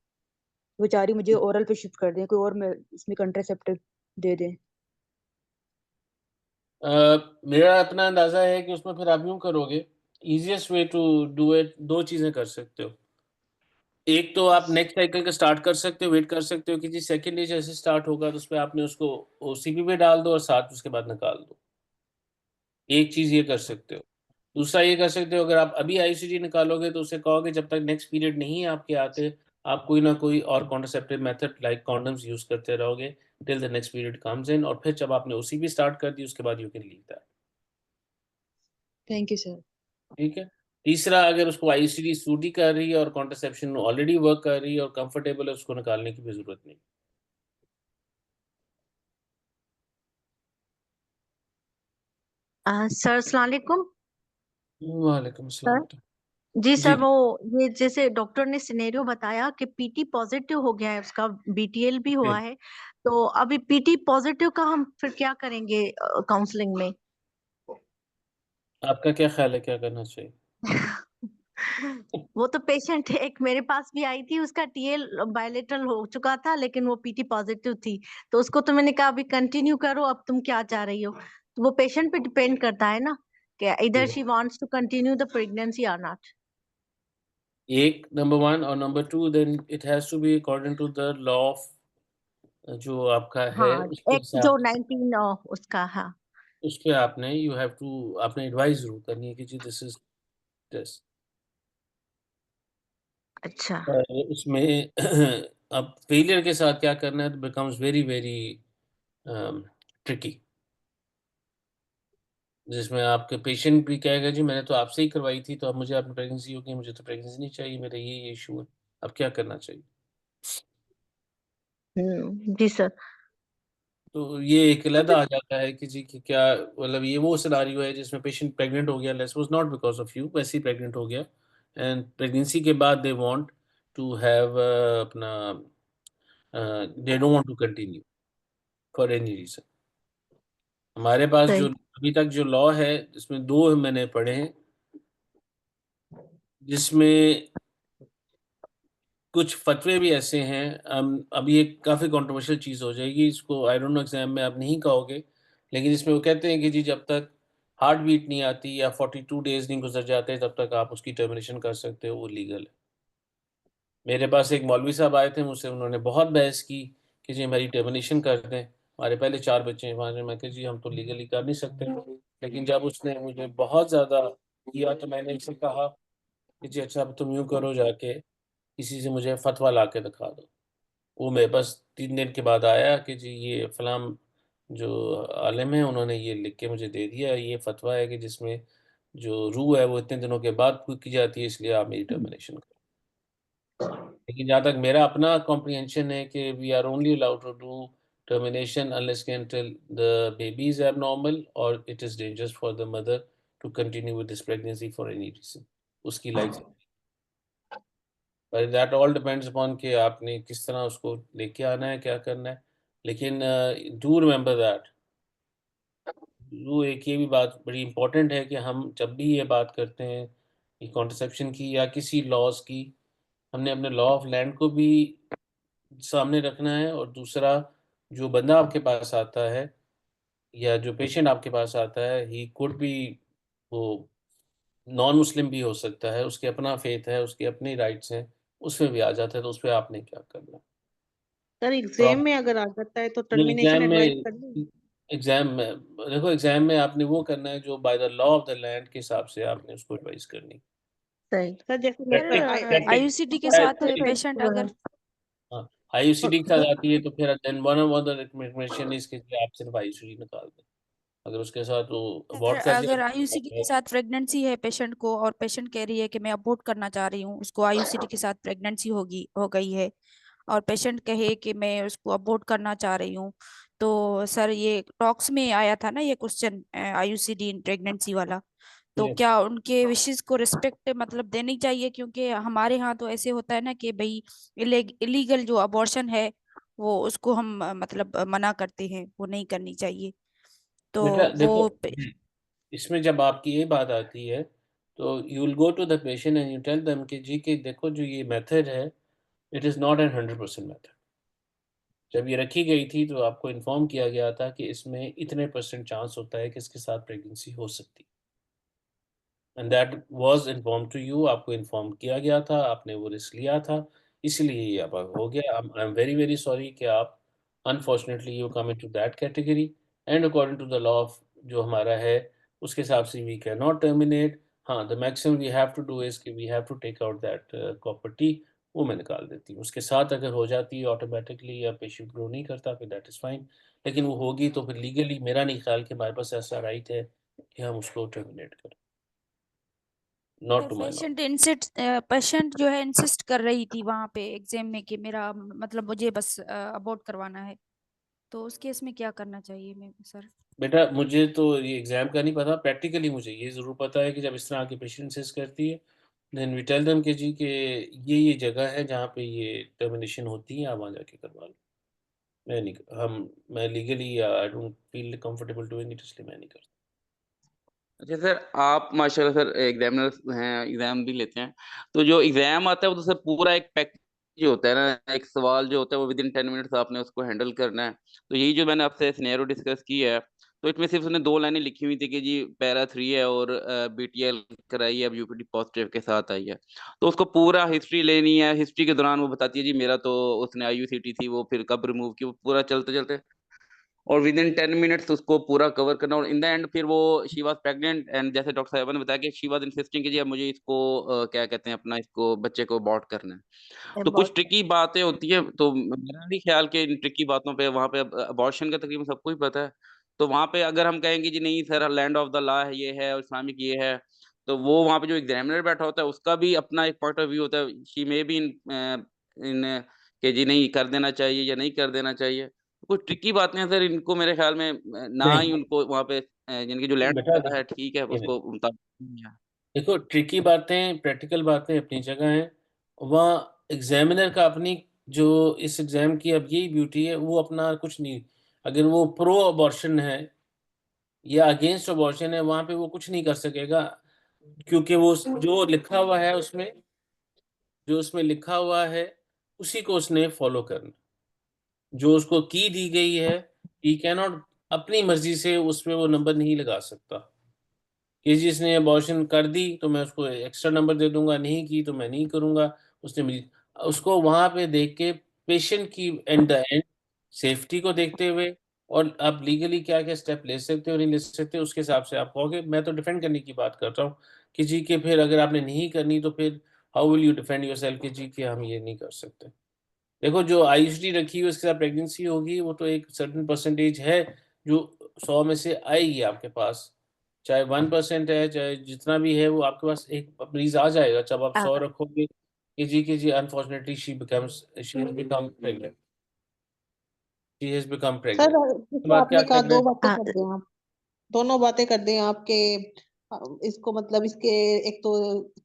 बेचारी मुझे ओरल पे शिफ्ट कर दें, कोई और में इसमें कंट्रासेप्टिव दे दें। मेरा अपना अंदाजा है कि उसमें फिर आप यूं करोगे, easiest way to do it, दो चीजें कर सकते हो। एक तो आप नेक्स्ट साइकिल का स्टार्ट कर सकते हो, वेट कर सकते हो कि जी सेकेंड डे जैसे स्टार्ट होगा तो उसमें आपने उसको OCP पे डाल दो और साथ उसके बाद निकाल दो। एक चीज ये कर सकते हो। दूसरा ये कर सकते हो, अगर आप अभी IUCD निकालोगे तो उसे कहोगे जब तक नेक्स्ट पीरियड नहीं है आपके आते, आप कोई ना कोई और contraceptive method like condoms use करते रहोगे till the next period comes in, और फिर जब आपने OCP स्टार्ट कर दी उसके बाद you can leave that. Thank you sir. ठीक है। तीसरा, अगर उसको IUCD सूट ही कर रही है और कॉन्ट्रासेप्शन ऑलरेडी वर्क कर रही है और कंफर्टेबल है, उसको निकालने की भी जरूरत नहीं। सर अस्सलाम वालेकुम। वालेकुम सर सलाम। जी जी सर, वो ये जैसे डॉक्टर ने सिनेरियो बताया कि PT पॉजिटिव हो गया है, उसका BTL भी हुआ है, तो अभी PT पॉजिटिव का हम फिर क्या करेंगे काउंसलिंग में? आपका क्या ख्याल है क्या करना चाहिए? वो तो पेशेंट एक मेरे पास भी आई थी, उसका TL बायलेटरल हो चुका था लेकिन वो PT पॉजिटिव थी, तो उसको तो मैंने कहा अभी कंटिन्यू करो, अब तुम क्या चाह रही हो, तो वो पेशेंट पे डिपेंड करता है ना कि इधर she wants to continue the pregnancy और नॉट। एक नंबर वन, और number two then it has to be according to the law of जो आपका है हाँ, उसके एक जो हिसाब 19 उसका, हाँ। उस पे आपने यू हैव टू आपने एडवाइस जरूर करनी है कि जी दिस इज टेस्ट। अच्छा उसमें अब फेलियर के साथ क्या करना है, बिकम्स वेरी वेरी ट्रिकी, जिसमें आपके पेशेंट भी कहेगा जी मैंने तो आपसे ही करवाई थी, तो अब मुझे आपकी प्रेगनेंसी होगी, मुझे तो प्रेगनेंसी नहीं चाहिए, मेरा ये इशू है, अब क्या करना चाहिए। जी सर। तो ये एक अलग आ जाता है कि जी कि क्या मतलब ये वो सिनारियो है जिसमें पेशेंट प्रेग्नेंट हो गया, let's suppose not because of you, वैसे ही प्रेग्नेंट हो गया, एंड प्रेगनेंसी के बाद दे वांट टू हैव अपना they don't want to continue for any reason. हमारे पास जो सही। अभी तक जो लॉ है इसमें 2 मैंने पढ़े हैं, जिसमें कुछ फतवे भी ऐसे हैं। अब ये काफ़ी कंट्रोवर्शियल चीज़ हो जाएगी, इसको आई डोंट नो एग्ज़ाम में आप नहीं कहोगे, लेकिन इसमें वो कहते हैं कि जी जब तक हार्ट बीट नहीं आती या 42 डेज़ नहीं गुज़र जाते तब तक आप उसकी टर्मिनेशन कर सकते हो, वो लीगल है। मेरे पास एक मौलवी साहब आए थे, मुझसे उन्होंने बहुत बहस की कि जी हमारी टर्मिनेशन कर दें, हमारे पहले 4 बच्चे हैं वहाँ से। मैं कहा जी हम तो लीगली कर नहीं सकते, लेकिन जब उसने मुझे बहुत ज़्यादा किया तो मैंने उससे कहा कि जी अच्छा अब तुम यूँ करो, जाके किसी से मुझे फतवा ला के दिखा दो। वो मेरे पास 3 दिन के बाद आया कि जी ये फलाँ जो आलिम हैं उन्होंने ये लिख के मुझे दे दिया, ये फतवा है कि जिसमें जो रूह है वो इतने दिनों के बाद पूरी की जाती है, इसलिए आप मेरी टर्मिनेशन करो। लेकिन जहाँ तक मेरा अपना कॉम्प्रिहेंशन है कि we are only allowed to do termination unless and until the baby is abnormal और it is dangerous for the mother to continue with this pregnancy for any reason, उसकी life. But that all depends upon कि आपने किस तरह उसको लेके आना है, क्या करना है। लेकिन डू रिमेंबर दैट, वो एक ये भी बात बड़ी इम्पोर्टेंट है कि हम जब भी ये बात करते हैं ये कॉन्ट्रसेप्शन की या किसी लॉज़ की, हमने अपने लॉ ऑफ लैंड को भी सामने रखना है, और दूसरा जो बंदा आपके पास आता है या जो पेशेंट आपके पास आता है, ही कुड बी वो नॉन मुस्लिम भी हो सकता है, उसके अपना फ़ेथ है, उसके अपने राइट्स हैं, उसमें भी आ जाता है, तो उसपे आपने क्या करना है। सर तो एग्जाम आप में अगर आ जाता है तो नहीं, टर्मिनेशन एडवाइस कर दें। एग्ज़ाम में देखो, एग्ज़ाम में आपने वो करना है जो by the law of the land के हिसाब से आपने उसको एडवाइस करनी। सही सर, जैसे मेरे प्रैक्टिक पास प्रैक्टिक आईयूसीडी के क्या है, साथ प्रैक्टिक पेशेंट अगर हाँ, आईयूसीडी के साथ आती है तो फिर then one of the recommendation is कि आप सिर्फ आईयूसीडी निकाल दें। अगर उसके साथ वो अगर अबॉर्ट कर अगर दिया आईयूसीडी के तो साथ प्रेगनेंसी है पेशेंट को और पेशेंट कह रही है कि मैं अबॉर्ट करना चाह रही हूँ, उसको आईयूसीडी के साथ प्रेगनेंसी हो गई है और पेशेंट कहे कि मैं उसको अबॉर्ट करना चाह रही हूँ, तो सर ये टॉक्स में आया था ना ये क्वेश्चन आईयूसीडी इन प्रेगनेंसी वाला, तो यस, क्या उनके विशेस को रिस्पेक्ट मतलब देनी चाहिए? क्योंकि हमारे यहाँ तो ऐसे होता है ना कि भाई इलीगल जो अबॉर्शन है वो उसको हम मतलब मना करते हैं, वो नहीं करनी चाहिए। तो बेटा देखो, वो इसमें जब आपकी ये बात आती है तो you will go to the patient and you tell them कि जी कि देखो जो ये मेथड है, it is not an 100% method. जब ये रखी गई थी तो आपको इन्फॉर्म किया गया था कि इसमें इतने परसेंट चांस होता है कि इसके साथ प्रेगनेंसी हो सकती है, and that was inform to you, आपको इन्फॉर्म किया गया था, आपने वो रिस्क लिया था, इसलिए ये अब हो गया। I am very very sorry कि आप unfortunately you come into that category, and according to the law of जो हमारा है उसके हिसाब से वी कैन नॉट टर्मिनेट। हाँ, the maximum we have to do is कि we have to take out that property, वो मैं निकाल देती हूँ। उसके साथ अगर हो जाती है ऑटोमेटिकली या पेशेंट ग्रो नहीं करता फिर दैट इज़ फाइन, लेकिन वो होगी तो फिर लीगली मेरा नहीं ख्याल कि हमारे पास ऐसा राइट है कि हम उसको टर्मिनेट करें। Not to my knowledge. Patient जो है इंसिस्ट कर रही थी वहां पे एग्जाम में कि मेरा मतलब मुझे बस अबॉर्ट करवाना है, तो उस केस में क्या करना चाहिए मैं सर? बेटा मुझे तो ये एग्ज़ाम का नहीं पता, प्रैक्टिकली मुझे ये ज़रूर पता है कि जब इस तरह की पेशेंट इंसिस्ट करती है, देन वी टेल देम कि जी कि ये जगह है जहाँ पे ये टर्मिनेशन होती है, आप वहाँ जाके करवा लो। मैं नहीं मैं legally I don't feel comfortable doing it, इसलिए मैं नहीं करता। अच्छा सर, आप माशाल्लाह सर एग्जामिनर हैं, एग्जाम भी लेते हैं, तो जो एग्जाम आता है वो तो सर पूरा एक पैकेज होता है ना, एक सवाल जो होता है वो विद इन 10 मिनट्स आपने उसको हैंडल करना है। तो यही जो मैंने आपसे सिनेरियो डिस्कस की है, तो इसमें सिर्फ उसने 2 लाइनें लिखी हुई थी कि जी पैरा 3 है और बीटीएल कराई है, अब यूपीटी पॉजिटिव के साथ आई है। तो उसको पूरा हिस्ट्री लेनी है, हिस्ट्री के दौरान वो बताती है जी मेरा तो उसने आईयूसीटी थी, वो फिर कब रिमूव की, वो पूरा चलते-चलते और विद इन 10 मिनट्स उसको पूरा कवर करना, और इन द एंड फिर वो शी वाज प्रेग्नेंट, एंड जैसे डॉक्टर साहिबा ने बताया कि शी वाज इंसिस्टिंग कि जी अब मुझे इसको क्या कहते हैं अपना इसको बच्चे को अबॉर्ट करना है। तो कुछ ट्रिकी बातें होती है, तो मेरा नहीं ख्याल कि इन ट्रिकी बातों पे वहाँ पे अबॉर्शन का तकरीबन सबको ही पता है। तो वहाँ पे अगर हम कहेंगे जी नहीं sir land of the law है, ये है और इस्लामिक ये है, तो वो वहाँ पे जो एग्जामिनर बैठा होता है उसका भी अपना एक पॉइंट ऑफ व्यू होता है। शी मे बी इन कि जी नहीं कर देना चाहिए या नहीं कर देना चाहिए। कुछ ट्रिकी बातें हैं सर, इनको मेरे ख्याल में ना ही नहीं उनको वहाँ पे जिनकी जो लैंड बेटा है ठीक है देखो, उसको मुताबिक। देखो ट्रिकी बातें प्रैक्टिकल बातें अपनी जगह हैं। वहाँ एग्जामिनर का अपनी जो इस एग्जाम की अब यही ब्यूटी है, वो अपना कुछ नहीं, अगर वो प्रो अबॉर्शन है या अगेंस्ट अबॉर्शन है वहाँ पे वो कुछ नहीं कर सकेगा, क्योंकि वो जो लिखा हुआ है उसमें, जो उसमें लिखा हुआ है उसी को उसने फॉलो करना। जो उसको की दी गई है, ही कैनॉट अपनी मर्जी से उसमें वो नंबर नहीं लगा सकता कि जिसने अबॉर्शन कर दी तो मैं उसको एक्स्ट्रा नंबर दे दूंगा, नहीं की तो मैं नहीं करूंगा। उसने मिली उसको वहां पे देख के पेशेंट की एंड द एंड सेफ्टी को देखते हुए, और आप लीगली क्या क्या स्टेप ले सकते हो नहीं ले सकते उसके हिसाब से आप कहोगे। मैं तो डिफेंड करने की बात कर रहा हूँ कि जी के फिर अगर आपने नहीं करनी तो फिर how will you defend yourself कि जी कि हम ये नहीं कर सकते। देखो जो आईयूसीडी रखी हुई उसके साथ प्रेगनेंसी होगी, वो तो एक सर्टेन परसेंटेज है जो 100 में से आएगी आपके पास, चाहे 1% है चाहे जितना भी है, वो आपके पास एक मरीज आ जाएगा जब आप 100 रखोगे कि जी unfortunately she has become pregnant, she has become sir pregnant. तो जैसे आप क्या आपने कहा करना दो है? बातें कर दें आप, दोनों बातें कर दें आपके इसको मतलब इसके एक तो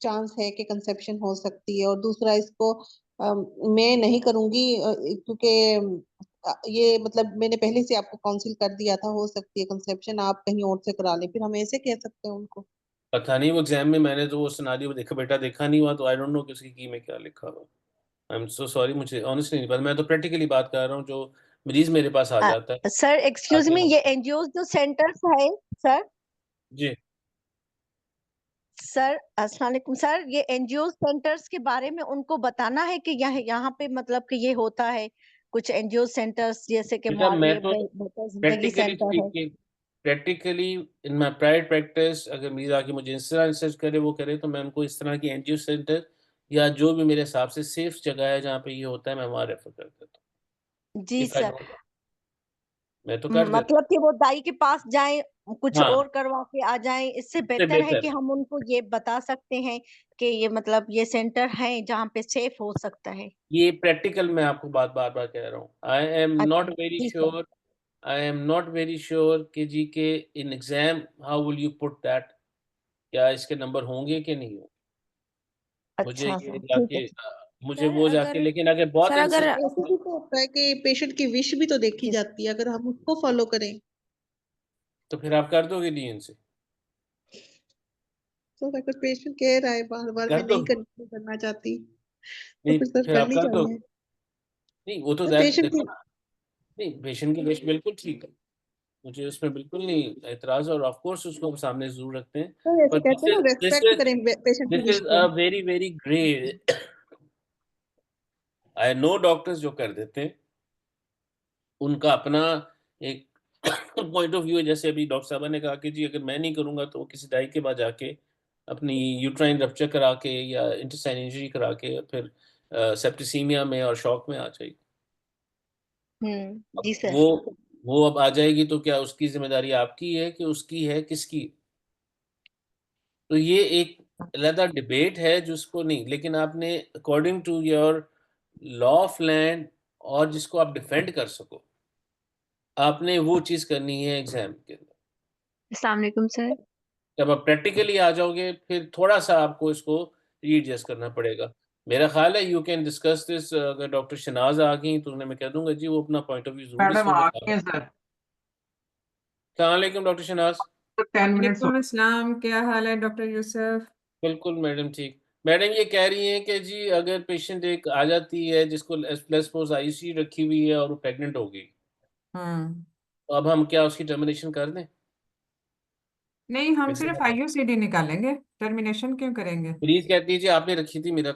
चांस है कि कंसेप्शन हो सकती है, और दूसरा इसको मैं नहीं करूंगी क्योंकि ये मतलब मैंने पहले से आपको काउंसिल कर दिया था, हो सकती है कंसेप्शन, आप कहीं और से करा लें, फिर हम ऐसे कह सकते हैं उनको। पता नहीं वो एग्जाम में मैंने तो वो सिनारियो देखा बेटा, देखा नहीं हुआ, तो आई डोंट नो कि उसकी की में क्या लिखा हुआ। आई एम सो सॉरी, मुझे ऑनेस्टली नहीं पता। मैं तो प्रैक्टिकली बात कर रहा हूँ, जो मरीज मेरे पास आ जाता है सर एक्सक्यूज मी, ताकि ये एनजीओ जो सेंटर्स है सर, जी सर अस्सलाम वालेकुम सर, ये एनजीओ सेंटर्स के बारे में उनको बताना है कि यहाँ पे मतलब कि ये होता है कुछ एनजीओ सेंटर्स जैसे कि बेटा मैं ये तो बेहतर जिंदगी प्रैक्टिकली सेंटर है। Speaking, practically in my private practice, अगर मरीज आके मुझे इस तरह रिसर्च करे वो करे तो मैं उनको इस तरह की एनजीओ सेंटर या जो भी मेरे हिसाब से सेफ जगह है जहाँ पे ये होता है मैं वहाँ रेफर कर देता हूँ। जी इफ आई सर, डोंट मैं तो कर देता मतलब कि वो दाई के पास जाएं, कुछ हूँ। हाँ, और करवा के आ जाएं, इससे इससे बेहतर है बेहतर कि हम उनको ये बता सकते हैं कि ये मतलब ये सेंटर है जहाँ पे सेफ हो सकता है। ये प्रैक्टिकल मैं आपको बात बार बार कह रहा हूँ। आई एम नॉट अच्छा वेरी जी sir. Sure, I am not very sure कि जी के in exam how will you put that, क्या इसके नंबर होंगे कि नहीं होंगे। मुझे अच्छा ये सर ठीक है। जाके मुझे सर वो जाके, अगर लेकिन अगर बहुत सर अगर ऐसे इंसिस्ट भी तो होता है कि पेशेंट की विश भी तो देखी जी जाती है, अगर हम उसको फॉलो करें तो फिर आप कर दोगे डीएन से, तो अगर पेशेंट कह रहा है बार बार मैं कर नहीं दोगे? करना चाहती, तो नहीं फिर सर फिर आप करनी कर दोगे? चाहिए। नहीं वो तो तो दैट पेशेंट देखो की ना, नहीं पेशेंट की विश बिल्कुल ठीक है, मुझे उसमें बिल्कुल नहीं एतराज, और ऑफ कोर्स उसको हम सामने जरूर रखते हैं। तो ऐसे पर कहते हैं ना, रेस्पेक्ट करें पेशेंट की दिस विश इज को। A very very great, I know doctors जो कर देते हैं उनका अपना एक पॉइंट ऑफ व्यू है। जैसे अभी डॉक्टर साहब ने कहा कि जी अगर मैं नहीं करूंगा तो वो किसी दाई के पास जाके अपनी यूट्राइन रप्चर करा के या इंटेस्टाइन इंजरी करा के फिर सेप्टिसीमिया में और शॉक में आ जाएगी। अब जी सर। वो अब आ जाएगी तो क्या उसकी जिम्मेदारी आपकी है कि उसकी है किसकी? तो ये एक अलग डिबेट है जिसको नहीं, लेकिन आपने according to your law of land और जिसको आप डिफेंड कर सको, आपने वो चीज करनी है एग्जाम के अंदर। अस्सलाम वालेकुम सर। जब आप प्रैक्टिकली आ जाओगे फिर थोड़ा सा आपको इसको रीएडजस्ट करना पड़ेगा। मेरा ख्याल है यू कैन डिस्कस दिस, अगर डॉक्टर शनाज आ गई तो उन्हें मैं कह दूंगा जी वो अपना पॉइंट ऑफ व्यू जरूर मैडम इसमें आ बता। गई हैं सर। अस्सलाम डॉक्टर शनाज। 10 मिनट्स वालेकुम अस्सलाम, क्या हाल है डॉक्टर यूसुफ? बिल्कुल मैडम ठीक। मैडम ये कह रही हैं कि जी अगर पेशेंट एक आ जाती है जिसको प्लस पोज आईसीयू रखी हुई है और वो प्रेग्नेंट हो गई, हम्म। तो अब हम क्या उसकी टर्मिनेशन कर दें? नहीं, हम वैसे सिर्फ आईयूसीडी निकालेंगे, टर्मिनेशन क्यों करेंगे? मरीज कहती है जी आपने रखी थी, मेरा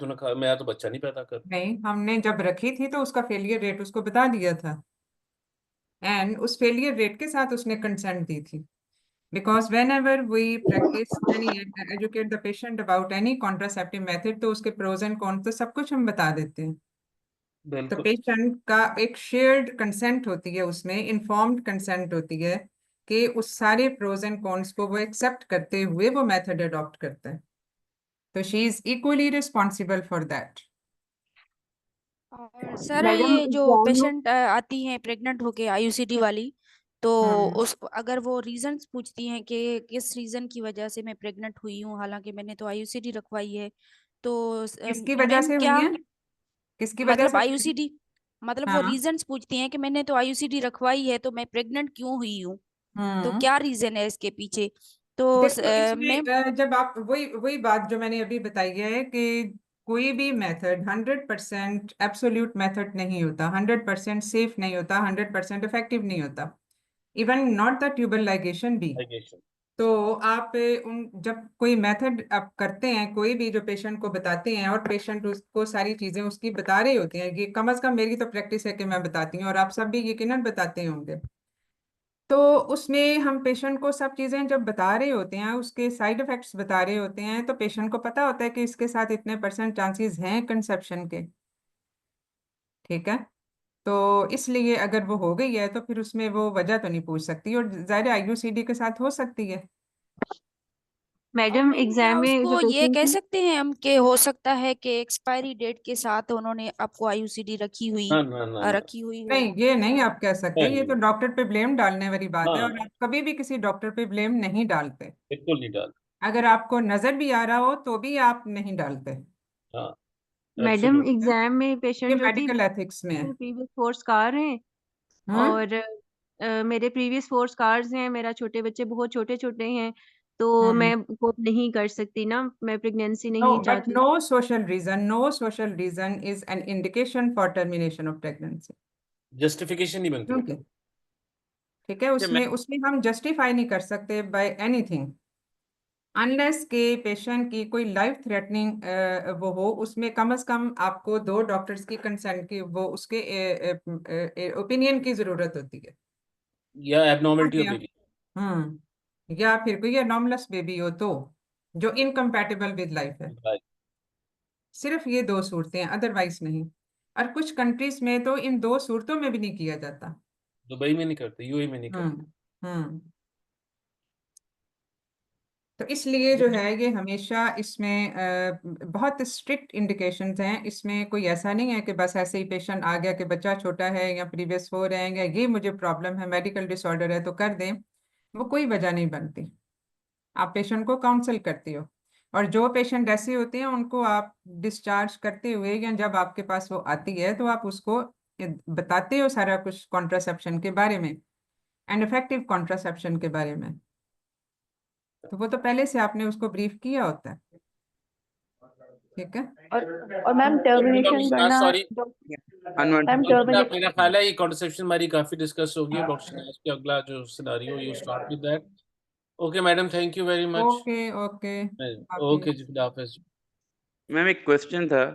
तो बच्चा नहीं पैदा कर। नहीं, हमने जब रखी थी तो उसका फेलियर रेट उसको बता दिया था। एंड उस फेलियर रेट के साथ उसने कंसेंट दी थी। Because whenever we practice any educate the patient about any contraceptive method, तो उसके प्रोज एंड कॉन्स तो सब कुछ हम बता देते हैं। तो बिल्कुल पेशेंट का एक शेयर्ड कंसेंट होती है, उसमें इन्फॉर्म्ड कंसेंट होती है कि उस सारे प्रोज एंड कॉन्स को वो एक्सेप्ट करते हुए वो मेथड अडॉप्ट करता है। तो she is equally responsible for that. और सर मैडम ये जो एग्जाम में पेशेंट आती हैं प्रेग्नेंट होके आईयूसीडी वाली, तो उस अगर वो रीजंस पूछती हैं कि किस रीजन की वजह से मैं प्रेग्नेंट हुई हूँ, हालांकि मैंने तो आईयूसीडी रखवाई है, तो किसकी वजह मैम से क्या हुई है? किसकी वजह मतलब से? आईयूसीडी, मतलब वो हाँ। रीजंस पूछती हैं कि मैंने तो आईयूसीडी रखवाई है तो मैं प्रेग्नेंट क्यों हुई हूँ, तो हम्म क्या रीजन है इसके पीछे? तो देखो, इसमें मैम जब आप वही वही बात जो मैंने अभी बताई है कि कोई भी मेथड 100% एब्सोल्यूट मेथड नहीं होता, 100% सेफ नहीं होता, 100% इफेक्टिव नहीं होता, even not the tubal ligation भी। लाइगेशन। तो आप उन जब कोई मेथड आप करते हैं, कोई भी जो पेशेंट को बताते हैं और पेशेंट उसको सारी चीजें उसकी बता रहे होते हैं, ये कम से कम मेरी तो प्रैक्टिस है कि मैं बताती हूँ और आप सब भी यकीनन बताते होंगे। तो उसमें हम पेशेंट को सब चीजें जब बता रहे होते हैं, उसके साइड इफेक्ट्स बता रहे होते हैं, तो पेशेंट को पता होता है कि इसके साथ इतने % चांसेस हैं कंसेप्शन के। ठीक है, तो इसलिए अगर वो हो गई है तो फिर उसमें वो वजह तो नहीं पूछ सकती, और जाहिर आईयूसीडी के साथ हो सकती है। और मैडम मैम क्या एग्जाम में जो उसको ये पेशेंट कह थी, सकते हैं हम कि हो सकता है कि एक्सपायरी डेट के साथ उन्होंने आपको आईयूसीडी ना ना ना ना, रखी हुई हो? नहीं, ये नहीं आप कह सकते, ये नहीं, तो डॉक्टर पे ब्लेम डालने वाली बात है, और हाँ आप कभी भी किसी डॉक्टर पे ब्लेम नहीं डालते। बिल्कुल नहीं डाल। अगर आपको नजर भी आ रहा हो तो भी आप नहीं डालते। हाँ मैडम एब्सोल्युट। एग्जाम में ये पेशेंट जो थी, मेडिकल एथिक्स में है। प्रीवियस 4 स्कार हैं हम्म और मेरे प्रीवियस 4 स्कार्स हैं, मेरा छोटे बच्चे बहुत छोटे छोटे हैं, तो हम्म मैं कोप नहीं कर सकती ना, मैं प्रेगनेंसी No, नहीं but चाहती। no social reason is an indication for termination of pregnancy. Justification नहीं बनती। Okay, ठीक है, अच्छा, मैं उसमें उसमें हम जस्टिफाई नहीं कर सकते बाय एनीथिंग अनलेस के पेशेंट की कोई लाइफ थ्रेटनिंग वो हो, उसमें कम से कम आपको 2 डॉक्टर्स की कंसर्न की वो उसके ओपिनियन की जरूरत होती है। या एबनॉर्मलिटी ऑफ या बेबी। या फिर कोई एनॉमलस बेबी हो तो जो इनकम्पैटिबल विद लाइफ है, सिर्फ ये 2 सूरतें हैं, अदरवाइज नहीं। और कुछ कंट्रीज में तो इन 2 सूरतों में भी नहीं किया जाता। दुबई में नहीं करते, यूएई में नहीं करते। हम्म तो इसलिए जो है ये हमेशा इसमें बहुत स्ट्रिक्ट इंडिकेशंस हैं। इसमें कोई ऐसा नहीं है कि बस ऐसे ही पेशेंट आ गया कि बच्चा छोटा है या प्रीवियस 4 है या ये मुझे प्रॉब्लम है, मेडिकल डिसऑर्डर है तो कर दें, वो कोई वजह नहीं बनती। आप पेशेंट को काउंसल करती हो, और जो पेशेंट ऐसे होते हैं उनको आप डिस्चार्ज करते हुए या जब आपके पास वो आती है तो आप उसको बताते हो सारा कुछ कॉन्ट्रासेप्शन के बारे में एंड इफेक्टिव कॉन्ट्रासेप्शन के बारे में, तो वो तो पहले से आपने उसको ब्रीफ किया होता है। ठीक है, और मैम टर्मिनेशन करना, सॉरी मैम टर्मिनेशन, मेरा ख्याल है ये कॉन्ट्रसेप्शन हमारी काफी डिस्कस हो गई है। डॉक्टर शहनाज के अगला जो scenario you start with that. Okay madam, thank you very much. Okay okay okay जी, खुदा हाफिज। मैम एक क्वेश्चन था